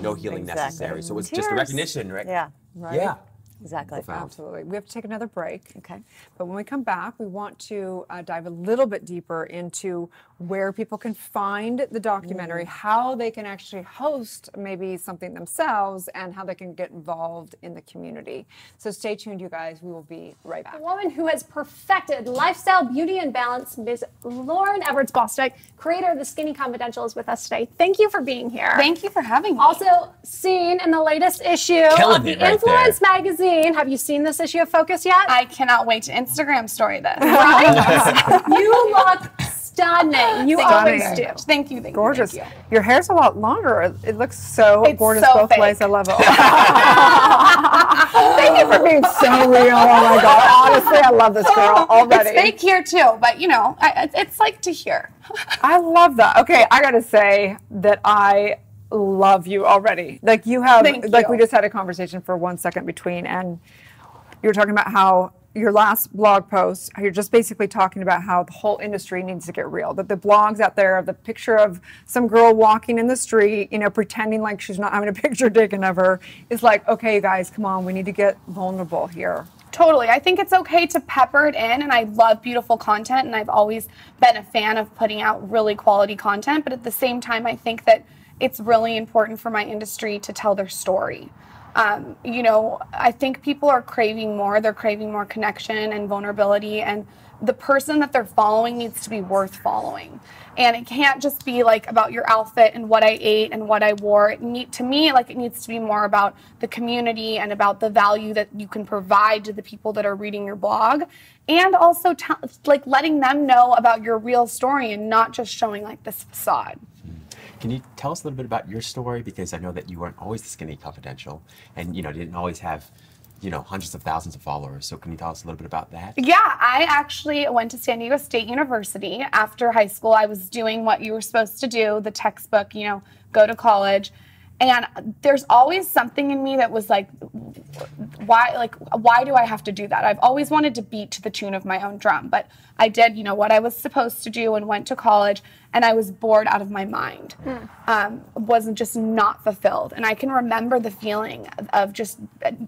[SPEAKER 2] No healing necessary. So it was just a recognition, right?
[SPEAKER 13] Yeah. Right.
[SPEAKER 2] Yeah.
[SPEAKER 13] Exactly.
[SPEAKER 2] Profound.
[SPEAKER 1] Absolutely. We have to take another break.
[SPEAKER 13] Okay.
[SPEAKER 1] But when we come back, we want to dive a little bit deeper into where people can find the documentary, how they can actually host maybe something themselves, and how they can get involved in the community. So stay tuned, you guys. We will be right back.
[SPEAKER 3] The woman who has perfected lifestyle, beauty, and balance, Ms. Lauren Everts-Bostock, creator of The Skinny Confidential, is with us today. Thank you for being here.
[SPEAKER 5] Thank you for having me.
[SPEAKER 3] Also seen in the latest issue
[SPEAKER 5] Killing
[SPEAKER 3] of the
[SPEAKER 5] it right
[SPEAKER 3] Influence magazine. Have you seen this issue of Focus yet?
[SPEAKER 5] I cannot wait to Instagram story this.
[SPEAKER 3] Right? You look stunning. You always do.
[SPEAKER 5] Thank you.
[SPEAKER 1] Gorgeous.
[SPEAKER 5] Thank you.
[SPEAKER 1] Your hair's a lot longer. It looks so
[SPEAKER 5] It's
[SPEAKER 1] gorgeous
[SPEAKER 5] so
[SPEAKER 1] both
[SPEAKER 5] fake.
[SPEAKER 1] ways. I love it. Thank you for being so real. Oh my God. Honestly, I love this girl already.
[SPEAKER 5] It's fake here too, but you know, it's like to hear.
[SPEAKER 1] I love that. Okay, I gotta say that I love you already. Like you have, like we just had a conversation for 1 second between, and you were talking about how your last blog post, how you're just basically talking about how the whole industry needs to get real. That the blogs out there, the picture of some girl walking in the street, you know, pretending like she's not having a picture taken of her, is like, okay, guys, come on, we need to get vulnerable here.
[SPEAKER 5] Totally. I think it's okay to pepper it in, and I love beautiful content, and I've always been a fan of putting out really quality content, but at the same time, I think that it's really important for my industry to tell their story. You know, I think people are craving more. They're craving more connection and vulnerability, and the person that they're following needs to be worth following. And it can't just be like about your outfit and what I ate and what I wore. To me, like it needs to be more about the community and about the value that you can provide to the people that are reading your blog, and also like letting them know about your real story and not just showing like this facade.
[SPEAKER 2] Can you tell us a little bit about your story? Because I know that you weren't always the Skinny Confidential, and you know, didn't always have, you know, hundreds of thousands of followers. So can you tell us a little bit about that?
[SPEAKER 5] Yeah, I actually went to San Diego State University after high school. I was doing what you were supposed to do, the textbook, you know, go to college. And there's always something in me that was like, why do I have to do that? I've always wanted to beat to the tune of my own drum, but I did, you know, what I was supposed to do and went to college, and I was bored out of my mind. Wasn't just not fulfilled. And I can remember the feeling of just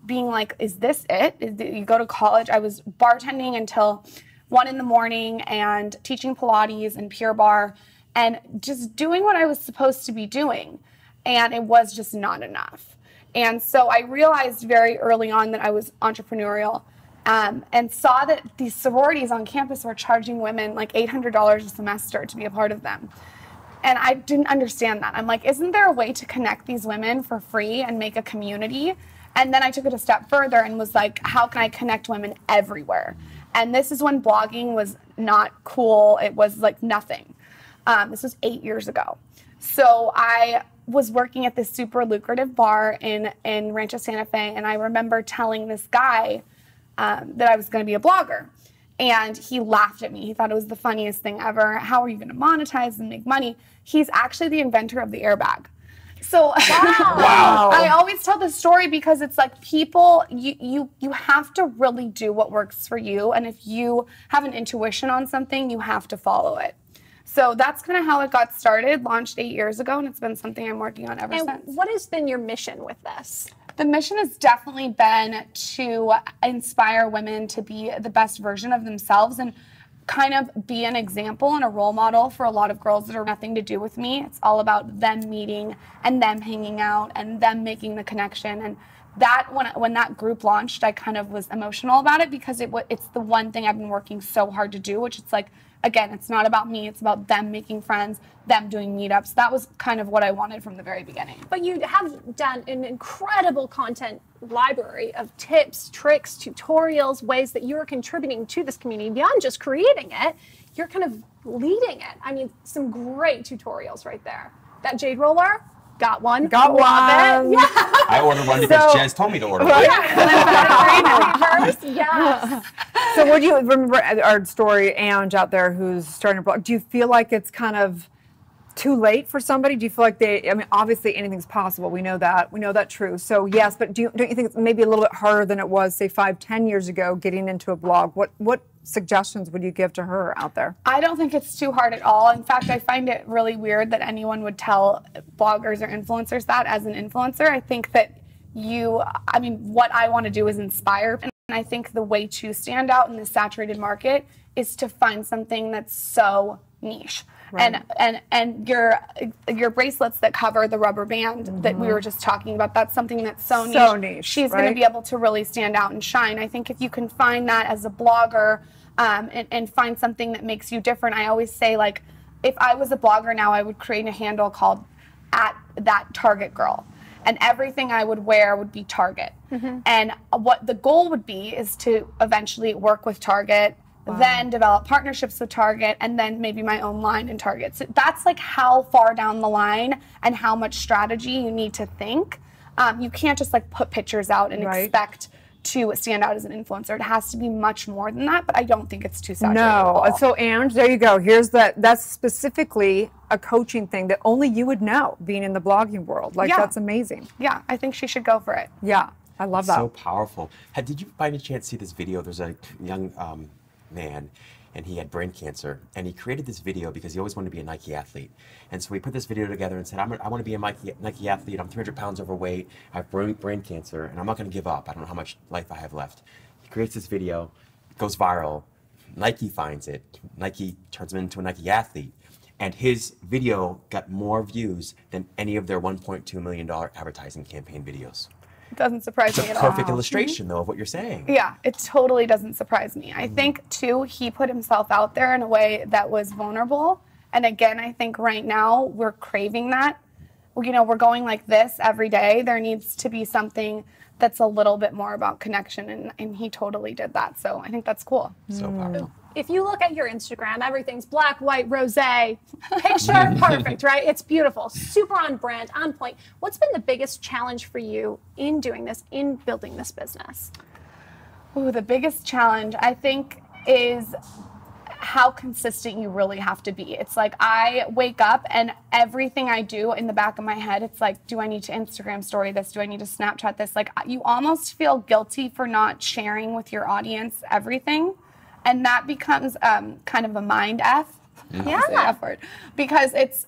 [SPEAKER 5] being like, is this it? You go to college. I was bartending until 1 in the morning and teaching Pilates and Pure Barre and just doing what I was supposed to be doing. And it was just not enough. And so I realized very early on that I was entrepreneurial, and saw that these sororities on campus were charging women like $800 a semester to be a part of them. And I didn't understand that. I'm like, isn't there a way to connect these women for free and make a community? And then I took it a step further and was like, how can I connect women everywhere? And this is when blogging was not cool. It was like nothing. This was 8 years ago. So I was working at this super lucrative bar in Rancho Santa Fe, and I remember telling this guy that I was going to be a blogger. And he laughed at me. He thought it was the funniest thing ever. How are you going to monetize and make money? He's actually the inventor of the airbag. So wow. I always tell this story because it's like people, you have to really do what works for you. And if you have an intuition on something, you have to follow it. So that's kind of how it got started, launched 8 years ago, and it's been something I'm working on ever since.
[SPEAKER 3] What has been your mission with this?
[SPEAKER 5] The mission has definitely been to inspire women to be the best version of themselves and kind of be an example and a role model for a lot of girls that are nothing to do with me. It's all about them meeting and them hanging out and them making the connection. And that when that group launched, I kind of was emotional about it because it's the one thing I've been working so hard to do, which it's like, again, it's not about me, it's about them making friends, them doing meetups. That was kind of what I wanted from the very beginning.
[SPEAKER 3] But you have done an incredible content library of tips, tricks, tutorials, ways that you're contributing to this community beyond just creating it. You're kind of leading it. I mean, some great tutorials right there. That jade roller, got one.
[SPEAKER 1] Got one.
[SPEAKER 3] It. Yeah.
[SPEAKER 2] I ordered one because Jez told me to order one.
[SPEAKER 3] Yes.
[SPEAKER 1] So would you remember our story, Ange out there who's starting a blog? Do you feel like it's kind of too late for somebody? Do you feel like I mean, obviously anything's possible. We know that true. So yes, but don't you think it's maybe a little bit harder than it was, say, 5-10 years ago, getting into a blog? What suggestions would you give to her out there?
[SPEAKER 5] I don't think it's too hard at all. In fact, I find it really weird that anyone would tell bloggers or influencers that as an influencer. I think that what I want to do is inspire. And I think the way to stand out in this saturated market is to find something that's so niche. Right. And your bracelets that cover the rubber band that we were just talking about, that's something that's so niche. She's going to be able to really stand out and shine. I think if you can find that as a blogger and find something that makes you different. I always say, like, if I was a blogger now, I would create a handle called @ThargetGirl. And everything I would wear would be Target. And what the goal would be is to eventually work with Target, then develop partnerships with Target, and then maybe my own line in Target. So that's like how far down the line and how much strategy you need to think. You can't just like put pictures out and expect to stand out as an influencer. It has to be much more than that, but I don't think it's too saturated.
[SPEAKER 1] No. So, Erin, there you go. Here's that's specifically a coaching thing that only you would know, being in the blogging world. Like, that's amazing.
[SPEAKER 5] Yeah, I think she should go for it.
[SPEAKER 1] Yeah, I love that.
[SPEAKER 2] So powerful. Did you by any chance see this video? There's a young man, and he had brain cancer, and he created this video because he always wanted to be a Nike athlete. And so we put this video together and said, I want to be a Nike athlete. I'm 300 pounds overweight. I have brain cancer, and I'm not going to give up. I don't know how much life I have left. He creates this video, it goes viral. Nike finds it. Nike turns him into a Nike athlete. And his video got more views than any of their $1.2 million advertising campaign videos.
[SPEAKER 5] It doesn't surprise me at all.
[SPEAKER 2] It's a perfect illustration, though, of what you're saying.
[SPEAKER 5] Yeah, it totally doesn't surprise me. I think, too, he put himself out there in a way that was vulnerable. And again, I think right now we're craving that. You know, we're going like this every day. There needs to be something that's a little bit more about connection, and he totally did that. So I think that's cool.
[SPEAKER 2] So powerful.
[SPEAKER 3] If you look at your Instagram, everything's black, white, rosé, picture perfect, right? It's beautiful, super on brand, on point. What's been the biggest challenge for you in doing this, in building this business?
[SPEAKER 5] Ooh, the biggest challenge, I think, is how consistent you really have to be. It's like I wake up and everything I do in the back of my head, it's like, do I need to Instagram story this? Do I need to Snapchat this? Like, you almost feel guilty for not sharing with your audience everything. And that becomes kind of a mind F. Yeah. F word. Because it's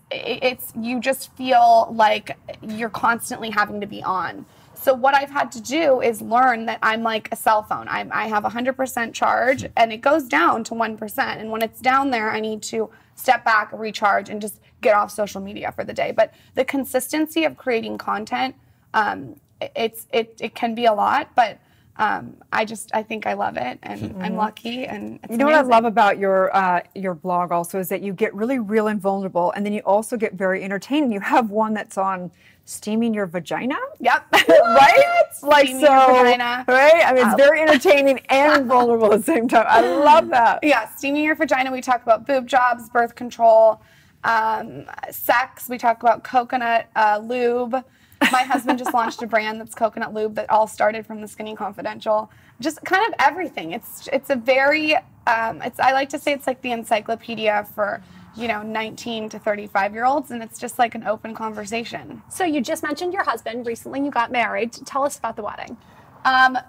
[SPEAKER 5] you just feel like you're constantly having to be on. So what I've had to do is learn that I'm like a cell phone. I have 100% charge, and it goes down to 1%. And when it's down there, I need to step back, recharge, and just get off social media for the day. But the consistency of creating content, it can be a lot, but I think I love it, and I'm lucky, and it's
[SPEAKER 1] You know
[SPEAKER 5] amazing.
[SPEAKER 1] what I love about your blog also is that you get really real and vulnerable, and then you also get very entertaining. You have one that's on steaming your vagina.
[SPEAKER 5] Yep.
[SPEAKER 1] Right? Like,
[SPEAKER 5] Steaming your vagina.
[SPEAKER 1] Right? I mean, it's very entertaining and vulnerable at the same time. I love that.
[SPEAKER 5] Yeah, steaming your vagina. We talk about boob jobs, birth control, sex. We talk about coconut lube. My husband just launched a brand that's coconut lube that all started from the Skinny Confidential. Just kind of everything. It's a very, I like to say it's like the encyclopedia for, 19 to 35-year-olds, and it's just like an open conversation.
[SPEAKER 3] So you just mentioned your husband. Recently you got married. Tell us about the wedding.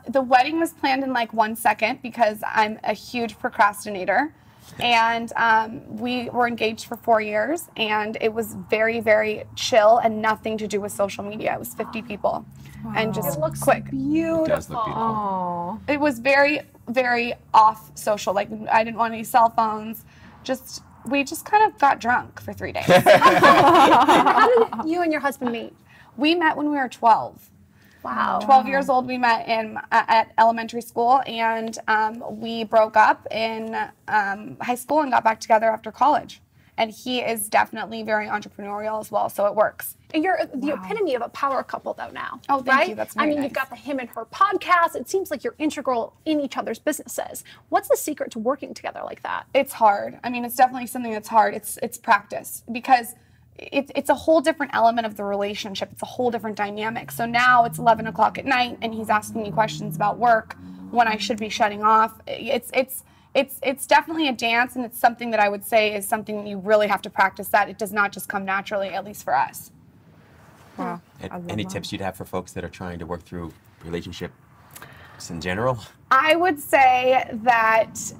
[SPEAKER 5] The wedding was planned in like 1 second because I'm a huge procrastinator. And we were engaged for 4 years, and it was very, very chill and nothing to do with social media. It was 50 people, and just
[SPEAKER 3] it looks
[SPEAKER 5] quick.
[SPEAKER 3] Beautiful.
[SPEAKER 2] It does look beautiful.
[SPEAKER 5] It was very, very off social. Like, I didn't want any cell phones. We just kind of got drunk for 3 days.
[SPEAKER 3] How did you and your husband meet?
[SPEAKER 5] We met when we were 12.
[SPEAKER 3] Wow.
[SPEAKER 5] 12 years old, we met at elementary school, and we broke up in high school and got back together after college. And he is definitely very entrepreneurial as well, so it works.
[SPEAKER 3] You're the epitome of a power couple, though, now.
[SPEAKER 5] Oh, thank you. That's very nice.
[SPEAKER 3] You've got the him and her podcast. It seems like you're integral in each other's businesses. What's the secret to working together like that?
[SPEAKER 5] It's hard. I mean, it's definitely something that's hard. It's practice, because it's a whole different element of the relationship. It's a whole different dynamic. So now it's 11 o'clock at night, and he's asking me questions about work when I should be shutting off. It's it's definitely a dance, and it's something that I would say is something you really have to practice. That it does not just come naturally, at least for us.
[SPEAKER 1] Wow.
[SPEAKER 2] Any tips you'd have for folks that are trying to work through relationships in general?
[SPEAKER 5] I would say that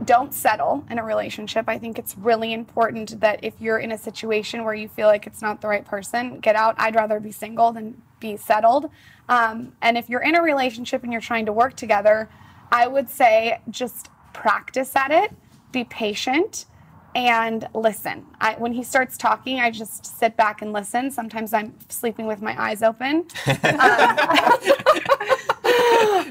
[SPEAKER 5] don't settle in a relationship. I think it's really important that if you're in a situation where you feel like it's not the right person, get out. I'd rather be single than be settled. And if you're in a relationship and you're trying to work together, I would say just practice at it, be patient, and listen. When he starts talking, I just sit back and listen. Sometimes I'm sleeping with my eyes open.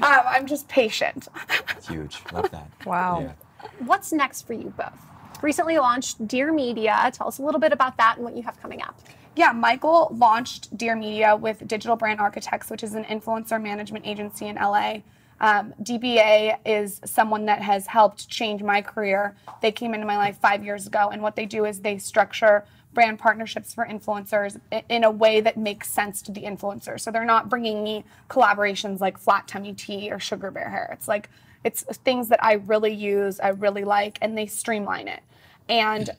[SPEAKER 5] I'm just patient.
[SPEAKER 2] It's huge. Love that.
[SPEAKER 1] Wow.
[SPEAKER 2] Yeah.
[SPEAKER 3] What's next for you both? Recently launched Dear Media. Tell us a little bit about that and what you have coming up.
[SPEAKER 5] Yeah, Michael launched Dear Media with Digital Brand Architects, which is an influencer management agency in LA. DBA is someone that has helped change my career. They came into my life 5 years ago, and what they do is they structure brand partnerships for influencers in a way that makes sense to the influencer. So they're not bringing me collaborations like Flat Tummy Tea or Sugar Bear Hair. It's things that I really use, I really like, and they streamline it. And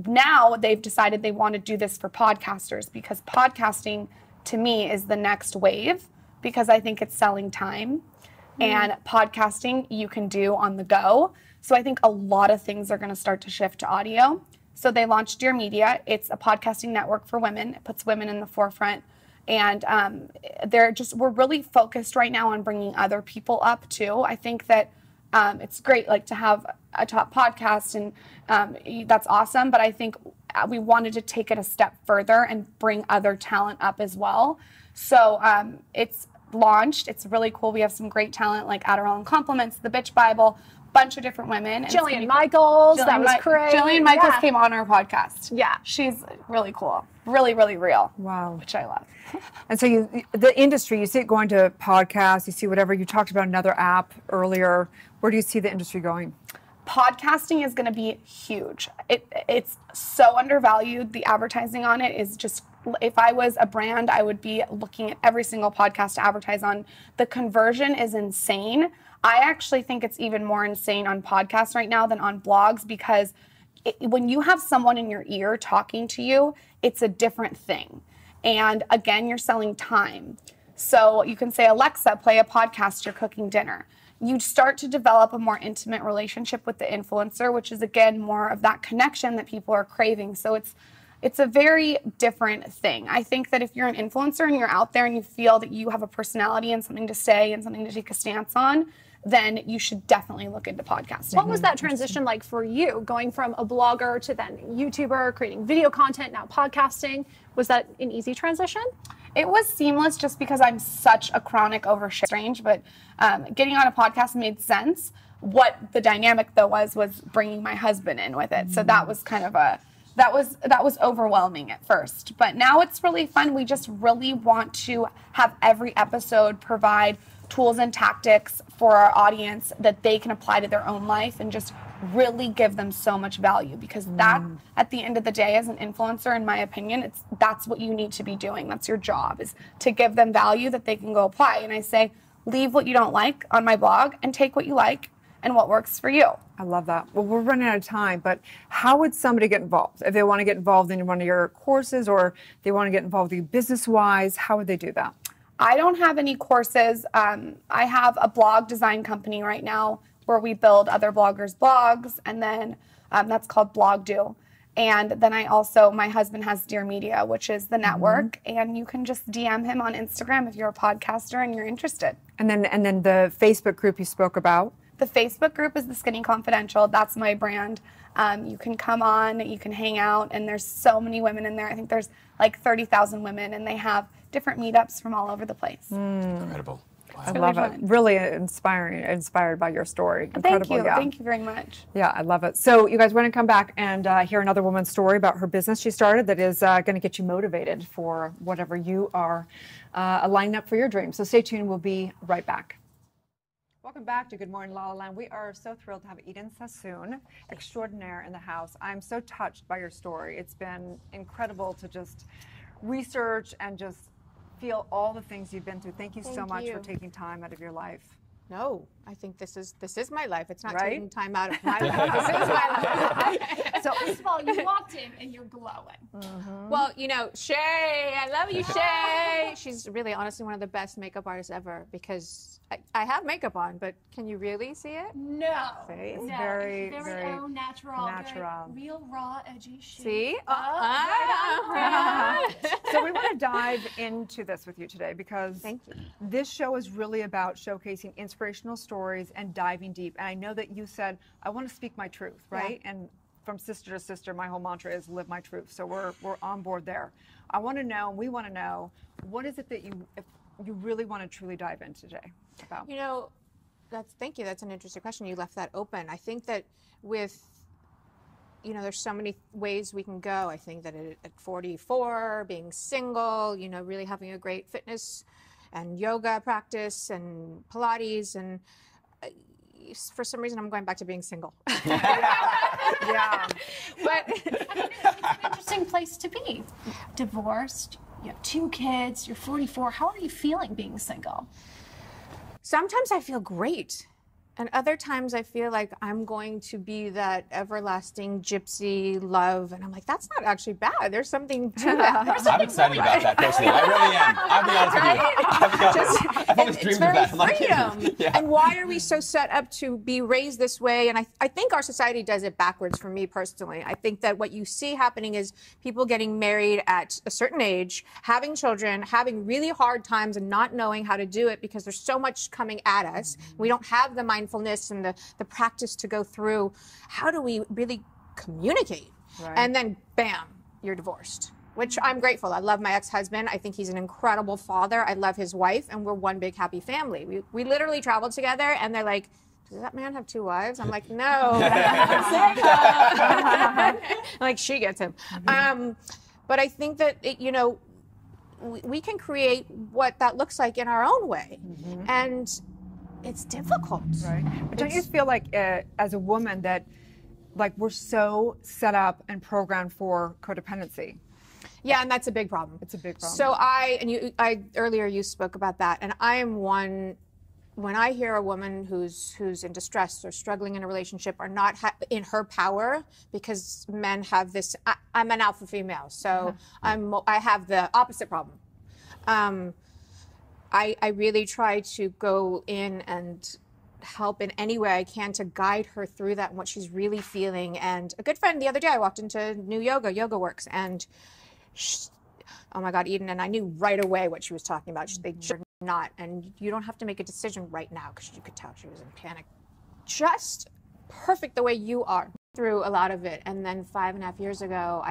[SPEAKER 5] now they've decided they want to do this for podcasters, because podcasting to me is the next wave, because I think it's selling time. And podcasting you can do on the go. So I think a lot of things are going to start to shift to audio. So they launched Dear Media. It's a podcasting network for women. It puts women in the forefront. And we're really focused right now on bringing other people up too. I think that it's great to have a top podcast, and that's awesome. But I think we wanted to take it a step further and bring other talent up as well. So it's launched. It's really cool. We have some great talent like Adderall and Compliments, The Bitch Bible, bunch of different women.
[SPEAKER 3] Jillian Michaels, that was great.
[SPEAKER 5] Jillian Michaels came on our podcast.
[SPEAKER 3] Yeah.
[SPEAKER 5] She's really cool. Really, really real.
[SPEAKER 1] Wow.
[SPEAKER 5] Which I love.
[SPEAKER 1] And so the industry, you see it going to podcasts, you see whatever. You talked about another app earlier. Where do you see the industry going?
[SPEAKER 5] Podcasting is going to be huge. It's so undervalued. The advertising on it is just, if I was a brand, I would be looking at every single podcast to advertise on. The conversion is insane. I actually think it's even more insane on podcasts right now than on blogs, because when you have someone in your ear talking to you, it's a different thing. And again, you're selling time. So you can say, Alexa, play a podcast, you're cooking dinner. You start to develop a more intimate relationship with the influencer, which is, again, more of that connection that people are craving. So it's a very different thing. I think that if you're an influencer and you're out there and you feel that you have a personality and something to say and something to take a stance on, then you should definitely look into podcasting.
[SPEAKER 3] What was that transition like for you, going from a blogger to then YouTuber, creating video content, now podcasting? Was that an easy transition?
[SPEAKER 5] It was seamless just because I'm such a chronic overshare. Strange, but getting on a podcast made sense. What the dynamic though was bringing my husband in with it. So that was kind of that was overwhelming at first. But now it's really fun. We just really want to have every episode provide tools and tactics for our audience that they can apply to their own life, and just really give them so much value, because that, at the end of the day, as an influencer, in my opinion, that's what you need to be doing. That's your job, is to give them value that they can go apply. And I say, leave what you don't like on my blog and take what you like and what works for you.
[SPEAKER 1] I love that. Well, we're running out of time, but how would somebody get involved? If they want to get involved in one of your courses, or they want to get involved with you business-wise, how would they do that?
[SPEAKER 5] I don't have any courses. I have a blog design company right now where we build other bloggers' blogs, and then that's called BlogDo. And then my husband has Dear Media, which is the network, and you can just DM him on Instagram if you're a podcaster and you're interested.
[SPEAKER 1] And then the Facebook group you spoke about?
[SPEAKER 5] The Facebook group is the Skinny Confidential. That's my brand. You can come on, you can hang out, and there's so many women in there. I think there's like 30,000 women, and they have different meetups from all over the place.
[SPEAKER 2] Incredible. Wow.
[SPEAKER 1] I love it. Really inspired by your story. Incredible.
[SPEAKER 5] Thank you.
[SPEAKER 1] Yeah.
[SPEAKER 5] Thank you very much.
[SPEAKER 1] Yeah, I love it. So you guys want to come back and hear another woman's story about her business she started that is going to get you motivated for whatever you are lining up for your dreams. So stay tuned. We'll be right back. Welcome back to Good Morning La La Land. We are so thrilled to have Eden Sassoon, extraordinaire, in the house. I'm so touched by your story. It's been incredible to just research and just feel all the things you've been through. Thank you so much for taking time out of your life.
[SPEAKER 4] no, I think this is my life. It's not
[SPEAKER 1] Right?
[SPEAKER 4] taking time out of my life. This is my life.
[SPEAKER 3] So first of all, you walked in and you're glowing.
[SPEAKER 4] Well, you know, Shay, I love you, Shay. She's really, honestly, one of the best makeup artists ever because I have makeup on, but can you really see it?
[SPEAKER 3] No.
[SPEAKER 4] See?
[SPEAKER 3] It's
[SPEAKER 4] It's
[SPEAKER 3] very,
[SPEAKER 1] very
[SPEAKER 3] own, natural.
[SPEAKER 1] natural.
[SPEAKER 3] Very real, raw, edgy shit.
[SPEAKER 4] See?
[SPEAKER 1] So we want to dive into this with you today because
[SPEAKER 4] Thank you.
[SPEAKER 1] this show is really about showcasing inspirational stories and diving deep. And I know that you said, I want to speak my truth, right? And from sister to sister, my whole mantra is live my truth. So we're on board there. I want to know, and we want to know, what is it that if you really want to truly dive in today about?
[SPEAKER 4] You know, thank you. That's an interesting question. You left that open. I think that there's so many ways we can go. I think that at 44, being single, really having a great fitness and yoga practice and Pilates, and for some reason I'm going back to being single.
[SPEAKER 1] Yeah.
[SPEAKER 4] But
[SPEAKER 3] It's an interesting place to be. Divorced, you have 2 kids, you're 44. How are you feeling being single?
[SPEAKER 4] sometimes I feel great. And other times I feel like I'm going to be that everlasting gypsy love. And I'm like, that's not actually bad. There's something to that.
[SPEAKER 2] I'm excited about that personally. I really am. I'll be honest with you. I've always dreamed of that. I'm like,
[SPEAKER 4] Freedom.
[SPEAKER 2] yeah.
[SPEAKER 4] And why are we so set up to be raised this way? And I think our society does it backwards for me personally. I think that what you see happening is people getting married at a certain age, having children, having really hard times and not knowing how to do it because there's so much coming at us. We don't have the mindfulness and the practice to go through. How do we really communicate?
[SPEAKER 1] Right.
[SPEAKER 4] And then bam, you're divorced. Which I'm grateful. I love my ex-husband. I think he's an incredible father. I love his wife, and we're one big happy family. We literally traveled together, and they're like, does that man have 2 wives? I'm like, no. Like, she gets him. But I think that, we can create what that looks like in our own way. And it's difficult.
[SPEAKER 1] Right. But don't you feel like, as a woman, that we're so set up and programmed for codependency?
[SPEAKER 4] Yeah, and that's a big problem.
[SPEAKER 1] It's a big problem.
[SPEAKER 4] So earlier you spoke about that, and I am one. When I hear a woman who's in distress or struggling in a relationship or not in her power, because men have this. I'm an alpha female, so I have the opposite problem. I really try to go in and help in any way I can to guide her through that and what she's really feeling. And a good friend the other day, I walked into new Yoga Works, and oh my God, Eden, and I knew right away what she was talking about. They should not, and you don't have to make a decision right now, because you could tell she was in panic. Just perfect the way you are through a lot of it. And then 5.5 years ago,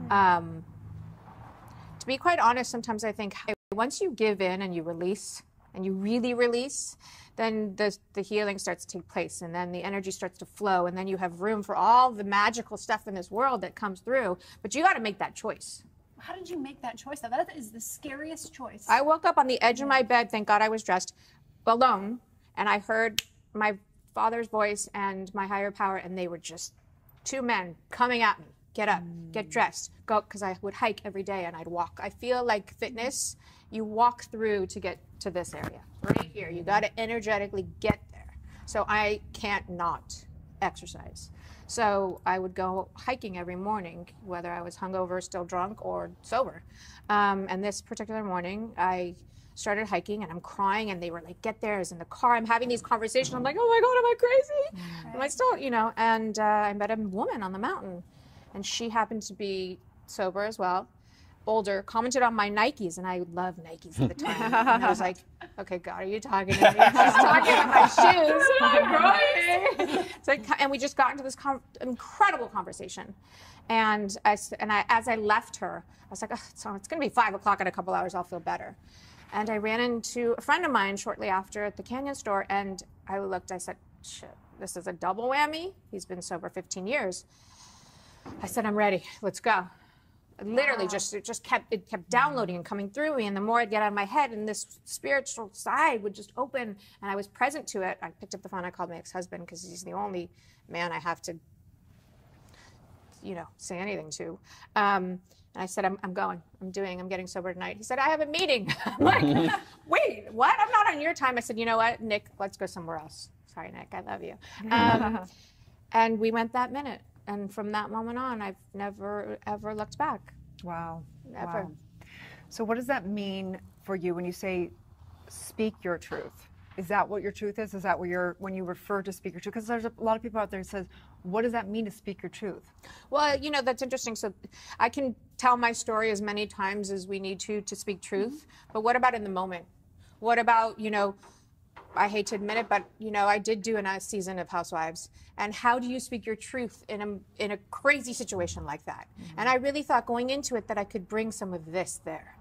[SPEAKER 4] to be quite honest, sometimes I think once you give in and you release, and you really release, then the healing starts to take place, and then the energy starts to flow, and then you have room for all the magical stuff in this world that comes through. But you got to make that choice.
[SPEAKER 3] How did you make that choice? That is the scariest choice.
[SPEAKER 4] I woke up on the edge of my bed, thank God I was dressed, alone, and I heard my father's voice and my higher power, and they were just 2 men coming at me. Get up, get dressed, go, because I would hike every day and I'd walk. I feel like fitness, you walk through to get to this area, right here. You got to energetically get there. So I can't not exercise. So I would go hiking every morning, whether I was hungover, still drunk, or sober. And this particular morning, I started hiking, and I'm crying, and they were like, get there. I was in the car. I'm having these conversations. I'm like, oh my God, am I crazy? Am I still, and I met a woman on the mountain, and she happened to be sober as well, older, commented on my Nikes, and I loved Nikes at the time. And I was like, okay, God, are you talking to me? She's talking about my shoes. I'm crying. And we just got into this incredible conversation. And as I left her, I was like, oh, it's going to be 5 o'clock in a couple hours. I'll feel better. And I ran into a friend of mine shortly after at the Canyon store, and I looked, I said, shit, this is a double whammy. He's been sober 15 years. I said, I'm ready. Let's go. Literally, it kept downloading and coming through me, and the more I'd get out of my head, and this spiritual side would just open, and I was present to it. I picked up the phone. I called my ex-husband, because he's the only man I have to, say anything to. And I said, I'm getting sober tonight. He said, I have a meeting. I'm like, wait, what? I'm not on your time. I said, you know what, Nick, let's go somewhere else. Sorry, Nick, I love you. And we went that minute. And from that moment on, I've never, ever looked back.
[SPEAKER 1] Wow.
[SPEAKER 4] Never.
[SPEAKER 1] Wow. So what does that mean for you when you say, speak your truth? Is that what your truth is? Is that what when you refer to speak your truth? Because there's a lot of people out there who says, what does that mean to speak your truth?
[SPEAKER 4] Well, you know, that's interesting. So I can tell my story as many times as we need to speak truth. But what about in the moment? What about, you know, I hate to admit it, but, you know, I did do a season of Housewives. And how do you speak your truth in a crazy situation like that? And I really thought going into it that I could bring some of this there.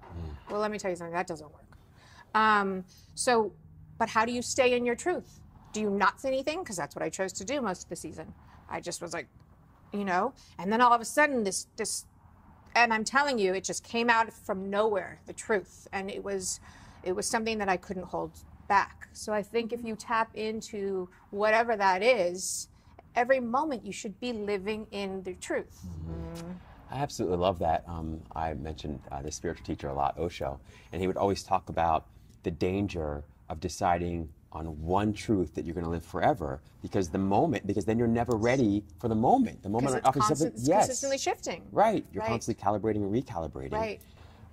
[SPEAKER 4] Well, let me tell you something, that doesn't work. But how do you stay in your truth? Do you not say anything? Because that's what I chose to do most of the season. I just was like, you know, and then all of a sudden this, and I'm telling you, it just came out from nowhere, the truth. And it was something that I couldn't hold back. So I think if you tap into whatever that is, every moment you should be living in the truth.
[SPEAKER 2] I absolutely love that. I mentioned the spiritual teacher a lot, Osho, and he would always talk about the danger of deciding on one truth that you're going to live forever, because then you're never ready for the moment. The moment offers something,
[SPEAKER 4] it's consistently shifting.
[SPEAKER 2] Right, you're constantly calibrating and recalibrating.
[SPEAKER 4] Right.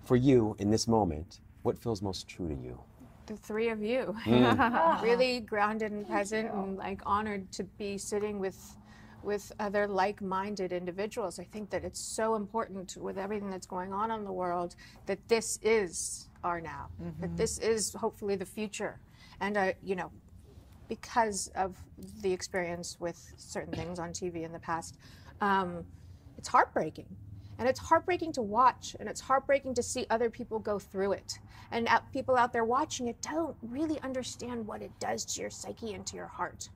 [SPEAKER 2] For you, in this moment, what feels most true to you?
[SPEAKER 4] The three of you. Really grounded and present and like honored to be sitting with other like-minded individuals. I think that it's so important with everything that's going on in the world that this is our now, that this is hopefully the future. And, you know, because of the experience with certain things on TV in the past, it's heartbreaking. And it's heartbreaking to watch, and it's heartbreaking to see other people go through it. And people out there watching it don't really understand what it does to your psyche and to your heart.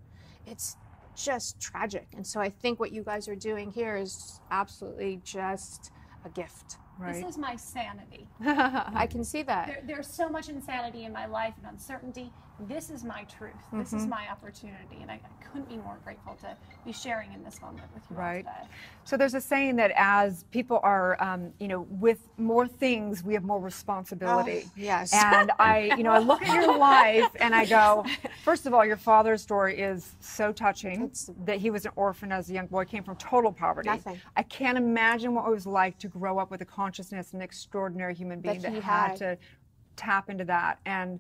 [SPEAKER 4] It's just tragic. And so I think what you guys are doing here is absolutely just a gift.
[SPEAKER 3] Right. This is my sanity.
[SPEAKER 4] I can see that.
[SPEAKER 3] There's so much insanity in my life and uncertainty. This is my truth. This is my opportunity, and I couldn't be more grateful to be sharing in this moment with you all today.
[SPEAKER 1] So there's a saying that as people are, you know, with more things, we have more responsibility.
[SPEAKER 4] Yes.
[SPEAKER 1] And I look at your life and I go, first of all, your father's story is so touching. That he was an orphan as a young boy, came from total poverty.
[SPEAKER 4] Nothing.
[SPEAKER 1] I can't imagine what it was like to grow up with a consciousness, an extraordinary human being that had to tap into that and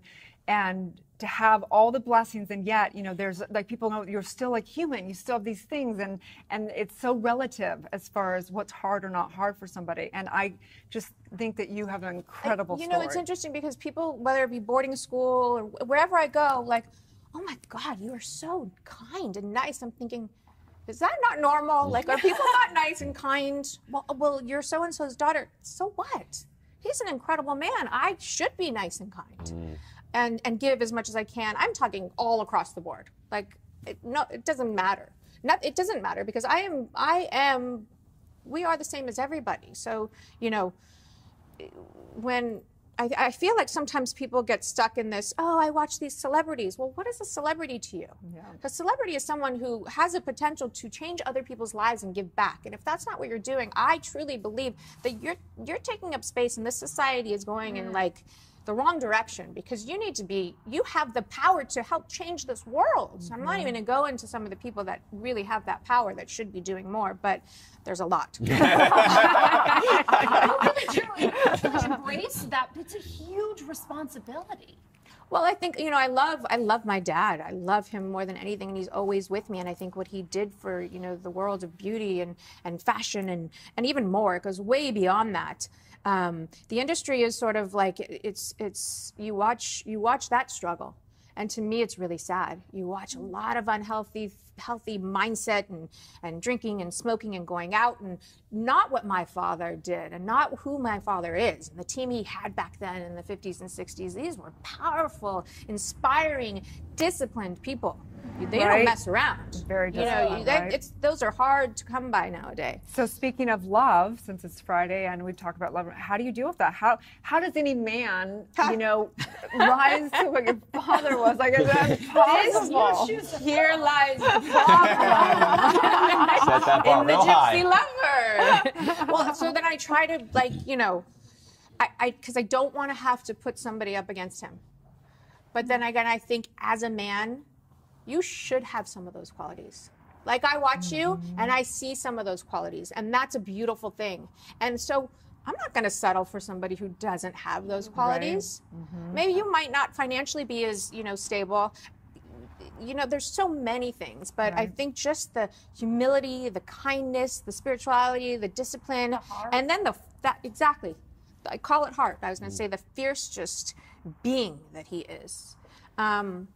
[SPEAKER 1] to have all the blessings, and yet, you know, there's like people know you're still like human, you still have these things, and it's so relative as far as what's hard or not hard for somebody. And I just think that you have an incredible story.
[SPEAKER 4] You know, it's interesting because people, whether it be boarding school or wherever I go, like, oh my God, you are so kind and nice. I'm thinking, is that not normal? Like, are people not nice and kind? Well, you're so-and-so's daughter. So what? He's an incredible man. I should be nice and kind. And give as much as I can. I'm talking all across the board. Like, it doesn't matter. It doesn't matter because we are the same as everybody. So, you know, when I feel like sometimes people get stuck in this, oh, I watch these celebrities. Well, what is a celebrity to you? A celebrity is someone who has a potential to change other people's lives and give back. And if that's not what you're doing, I truly believe that you're taking up space and this society is going in like the wrong direction, because you have the power to help change this world. So I'm not even going to go into some of the people that really have that power that should be doing more, but there's a lot.
[SPEAKER 3] I really truly embrace that. It's a huge responsibility.
[SPEAKER 4] Well, I think, you know, I love my dad. I love him more than anything, and he's always with me. And I think what he did for, you know, the world of beauty and fashion and even more, it goes way beyond that. The industry is sort of like, you watch that struggle. And to me, it's really sad. You watch a lot of healthy mindset and drinking and smoking and going out, and not what my father did and not who my father is. And the team he had back then in the 50s and 60s, these were powerful, inspiring, disciplined people. They don't mess around.
[SPEAKER 1] Very disciplined,
[SPEAKER 4] those are hard to come by nowadays.
[SPEAKER 1] So speaking of love, since it's Friday and we talk about love, how do you deal with that? How does any man, you know, rise to what your father was? Like, is that possible?
[SPEAKER 4] Here lies the problem.
[SPEAKER 2] Set that bar
[SPEAKER 4] in the
[SPEAKER 2] real high.
[SPEAKER 4] gypsy lover. Well, so then I try to, like, you know, because I don't want to have to put somebody up against him. But then again, I think as a man, you should have some of those qualities. Like, I watch you and I see some of those qualities, and that's a beautiful thing. And so I'm not going to settle for somebody who doesn't have those qualities. Right. Maybe you might not financially be as, you know, stable. You know, there's so many things, but I think just the humility, the kindness, the spirituality, the discipline, and then exactly, I call it heart. I was going to say the fierce just being that he is, no,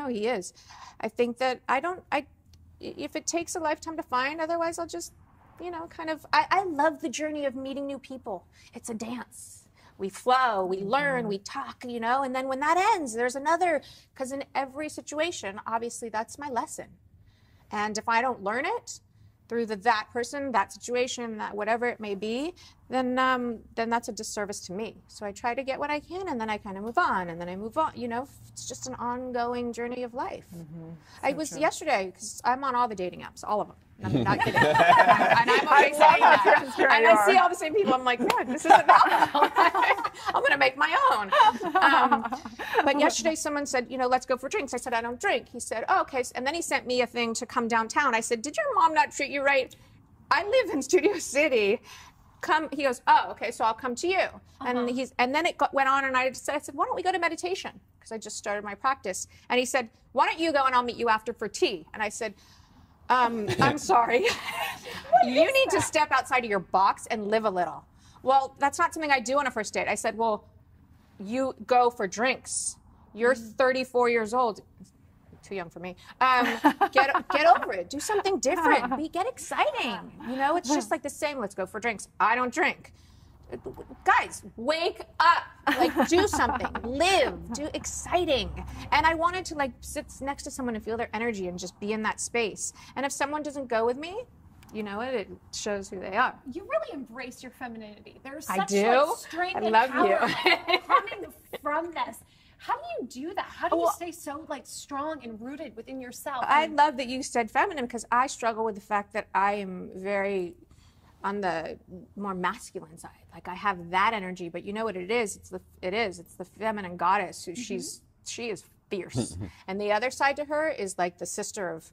[SPEAKER 4] he is. I think that if it takes a lifetime to find, otherwise I'll just, you know, kind of, I love the journey of meeting new people. It's a dance. We flow, we learn, we talk, you know, and then when that ends, there's another, because in every situation, obviously that's my lesson. And if I don't learn it through that person, that situation, that whatever it may be, then that's a disservice to me. So I try to get what I can, and then I kind of move on, and then I move on, you know, it's just an ongoing journey of life. I was yesterday, because I'm on all the dating apps, all of them. I'm not kidding. And I'm okay saying that. And I see all the same people. I'm like, God, this isn't normal. I'm going to make my own. But yesterday someone said, you know, let's go for drinks. I said, I don't drink. He said, oh, okay. And then he sent me a thing to come downtown. I said, did your mom not treat you right? I live in Studio City. Come. He goes, oh, okay, so I'll come to you. And then it went on, and I said, why don't we go to meditation? Because I just started my practice. And he said, why don't you go and I'll meet you after for tea? And I said, I'm sorry. You need to step outside of your box and live a little. Well, that's not something I do on a first date. I said, well, you go for drinks. You're 34 years old. Too young for me. Get over it. Do something different. Get exciting. You know, it's just like the same. Let's go for drinks. I don't drink. Guys, wake up. Like, do something. Live. Do exciting. And I wanted to, like, sit next to someone and feel their energy and just be in that space. And if someone doesn't go with me, you know what? It shows who they are.
[SPEAKER 3] You really embrace your femininity. There's such
[SPEAKER 4] I do.
[SPEAKER 3] Like, strength
[SPEAKER 4] I love
[SPEAKER 3] and power coming from this. How do you do that? How do you stay so, like, strong and rooted within yourself?
[SPEAKER 4] I love that you said feminine, because I struggle with the fact that I am very on the more masculine side. Like, I have that energy, but you know what it is? It's the feminine goddess who she is fierce. And the other side to her is like the sister of,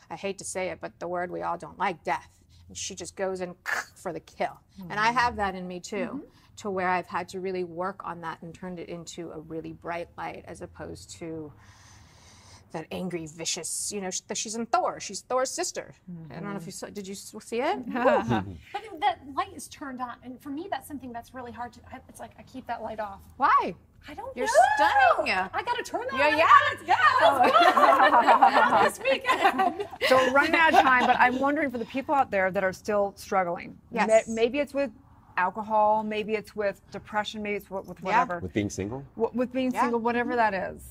[SPEAKER 4] I hate to say it, but the word we all don't like, death. And she just goes in for the kill. And I have that in me too, to where I've had to really work on that and turned it into a really bright light, as opposed to that angry, vicious, you know, she's in Thor. She's Thor's sister. I don't know if you saw, did you see it?
[SPEAKER 3] But that light is turned on. And for me, that's something that's really hard to, it's like, I keep that light off.
[SPEAKER 4] Why?
[SPEAKER 3] I don't know.
[SPEAKER 4] You're stunning.
[SPEAKER 3] I got to turn that
[SPEAKER 4] Yeah,
[SPEAKER 3] let's go. This weekend.
[SPEAKER 1] So we're running out of time, but I'm wondering, for the people out there that are still struggling, maybe it's with alcohol, maybe it's with depression, maybe it's with whatever.
[SPEAKER 2] With being single?
[SPEAKER 1] With being single, whatever that is.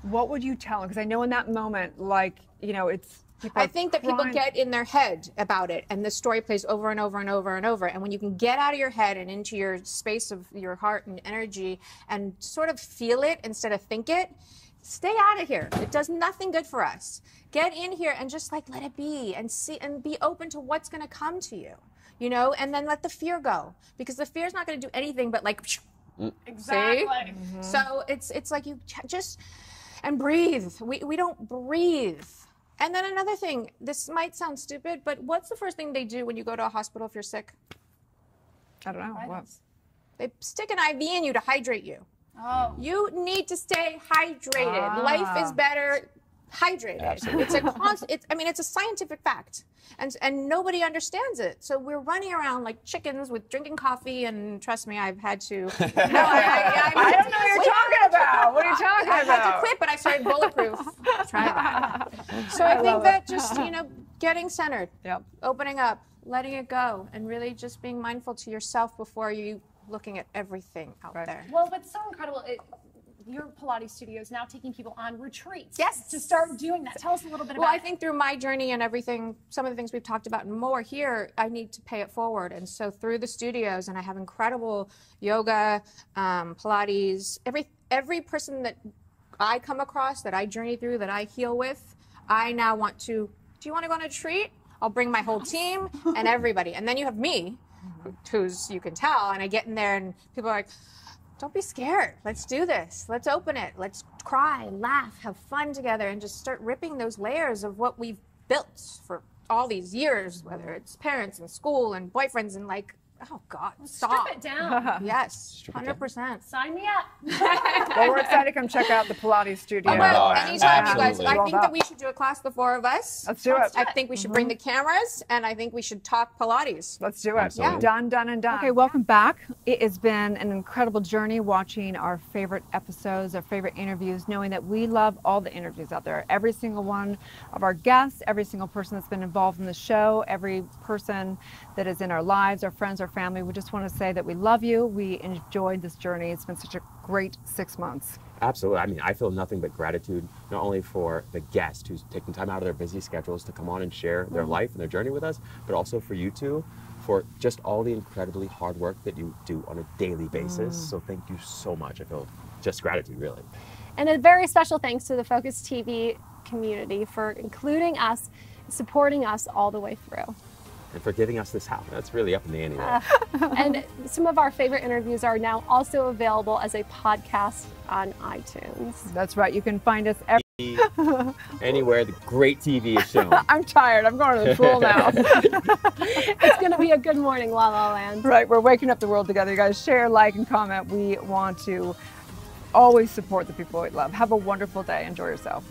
[SPEAKER 1] What would you tell them? Because I know in that moment, like, you know, it's
[SPEAKER 4] I think that people get in their head about it, and the story plays over and over and over and over. And when you can get out of your head and into your space of your heart and energy and sort of feel it instead of think it, stay out of here. It does nothing good for us. Get in here and just, like, let it be and see and be open to what's going to come to you, you know, and then let the fear go, because the fear is not going to do anything but, like,
[SPEAKER 3] exactly.
[SPEAKER 4] See? So it's like you just. And breathe. We don't breathe. And then another thing, this might sound stupid, but what's the first thing they do when you go to a hospital if you're sick?
[SPEAKER 1] I don't know. What?
[SPEAKER 4] They stick an IV in you to hydrate you.
[SPEAKER 3] Oh.
[SPEAKER 4] You need to stay hydrated. Life is better hydrated.
[SPEAKER 2] Absolutely.
[SPEAKER 4] It's a scientific fact. And nobody understands it. So we're running around like chickens with drinking coffee, and trust me, I've had to. I
[SPEAKER 1] don't know what you're talking about. What are you talking about?
[SPEAKER 4] I had to quit, but I started Bulletproof. Try that. So I think that just, you know, getting centered, opening up, letting it go, and really just being mindful to yourself before you looking at everything out there.
[SPEAKER 3] Well, what's so incredible, your Pilates studio is now taking people on retreats.
[SPEAKER 4] Yes.
[SPEAKER 3] To start doing that. Tell us a little bit about it.
[SPEAKER 4] Well, I think through my journey and everything, some of the things we've talked about and more here, I need to pay it forward. And so through the studios, and I have incredible yoga, Pilates, every person that I come across, that I journey through, that I heal with, I now want to, do you want to go on a retreat? I'll bring my whole team and everybody. And then you have me, who's, you can tell, and I get in there and people are like, don't be scared. Let's do this. Let's open it. Let's cry, laugh, have fun together, and just start ripping those layers of what we've built for all these years, whether it's parents and school and boyfriends and like, oh God, stop.
[SPEAKER 3] Strip it down.
[SPEAKER 4] Yes, 100%.
[SPEAKER 3] Sign me up.
[SPEAKER 1] Well, we're excited to come check out the Pilates studio.
[SPEAKER 4] Oh, well, anytime, you guys.
[SPEAKER 2] absolutely.
[SPEAKER 4] I think that we should do a class, the four of us.
[SPEAKER 1] Let's do it.
[SPEAKER 4] I think we should bring the cameras, and I think we should talk Pilates.
[SPEAKER 1] Let's do it.
[SPEAKER 2] Absolutely.
[SPEAKER 1] Done, done, and done. Okay, welcome back. It has been an incredible journey watching our favorite episodes, our favorite interviews, knowing that we love all the interviews out there. Every single one of our guests, every single person that's been involved in the show, every person that is in our lives, our friends, our family. We just want to say that we love you. We enjoyed this journey. It's been such a great 6 months.
[SPEAKER 2] Absolutely. I mean, I feel nothing but gratitude, not only for the guest who's taking time out of their busy schedules to come on and share their life and their journey with us, but also for you two, for just all the incredibly hard work that you do on a daily basis. So thank you so much. I feel just gratitude, really.
[SPEAKER 3] And a very special thanks to the Focus TV community for including us, supporting us all the way through.
[SPEAKER 2] And for giving us this house. That's really up in the ante there.
[SPEAKER 3] And some of our favorite interviews are now also available as a podcast on iTunes.
[SPEAKER 1] That's right. You can find us
[SPEAKER 2] anywhere the great TV is shown.
[SPEAKER 1] I'm tired. I'm going to the pool now.
[SPEAKER 3] It's going to be a good morning, La La Land.
[SPEAKER 1] Right. We're waking up the world together. You guys share, like, and comment. We want to always support the people we love. Have a wonderful day. Enjoy yourself.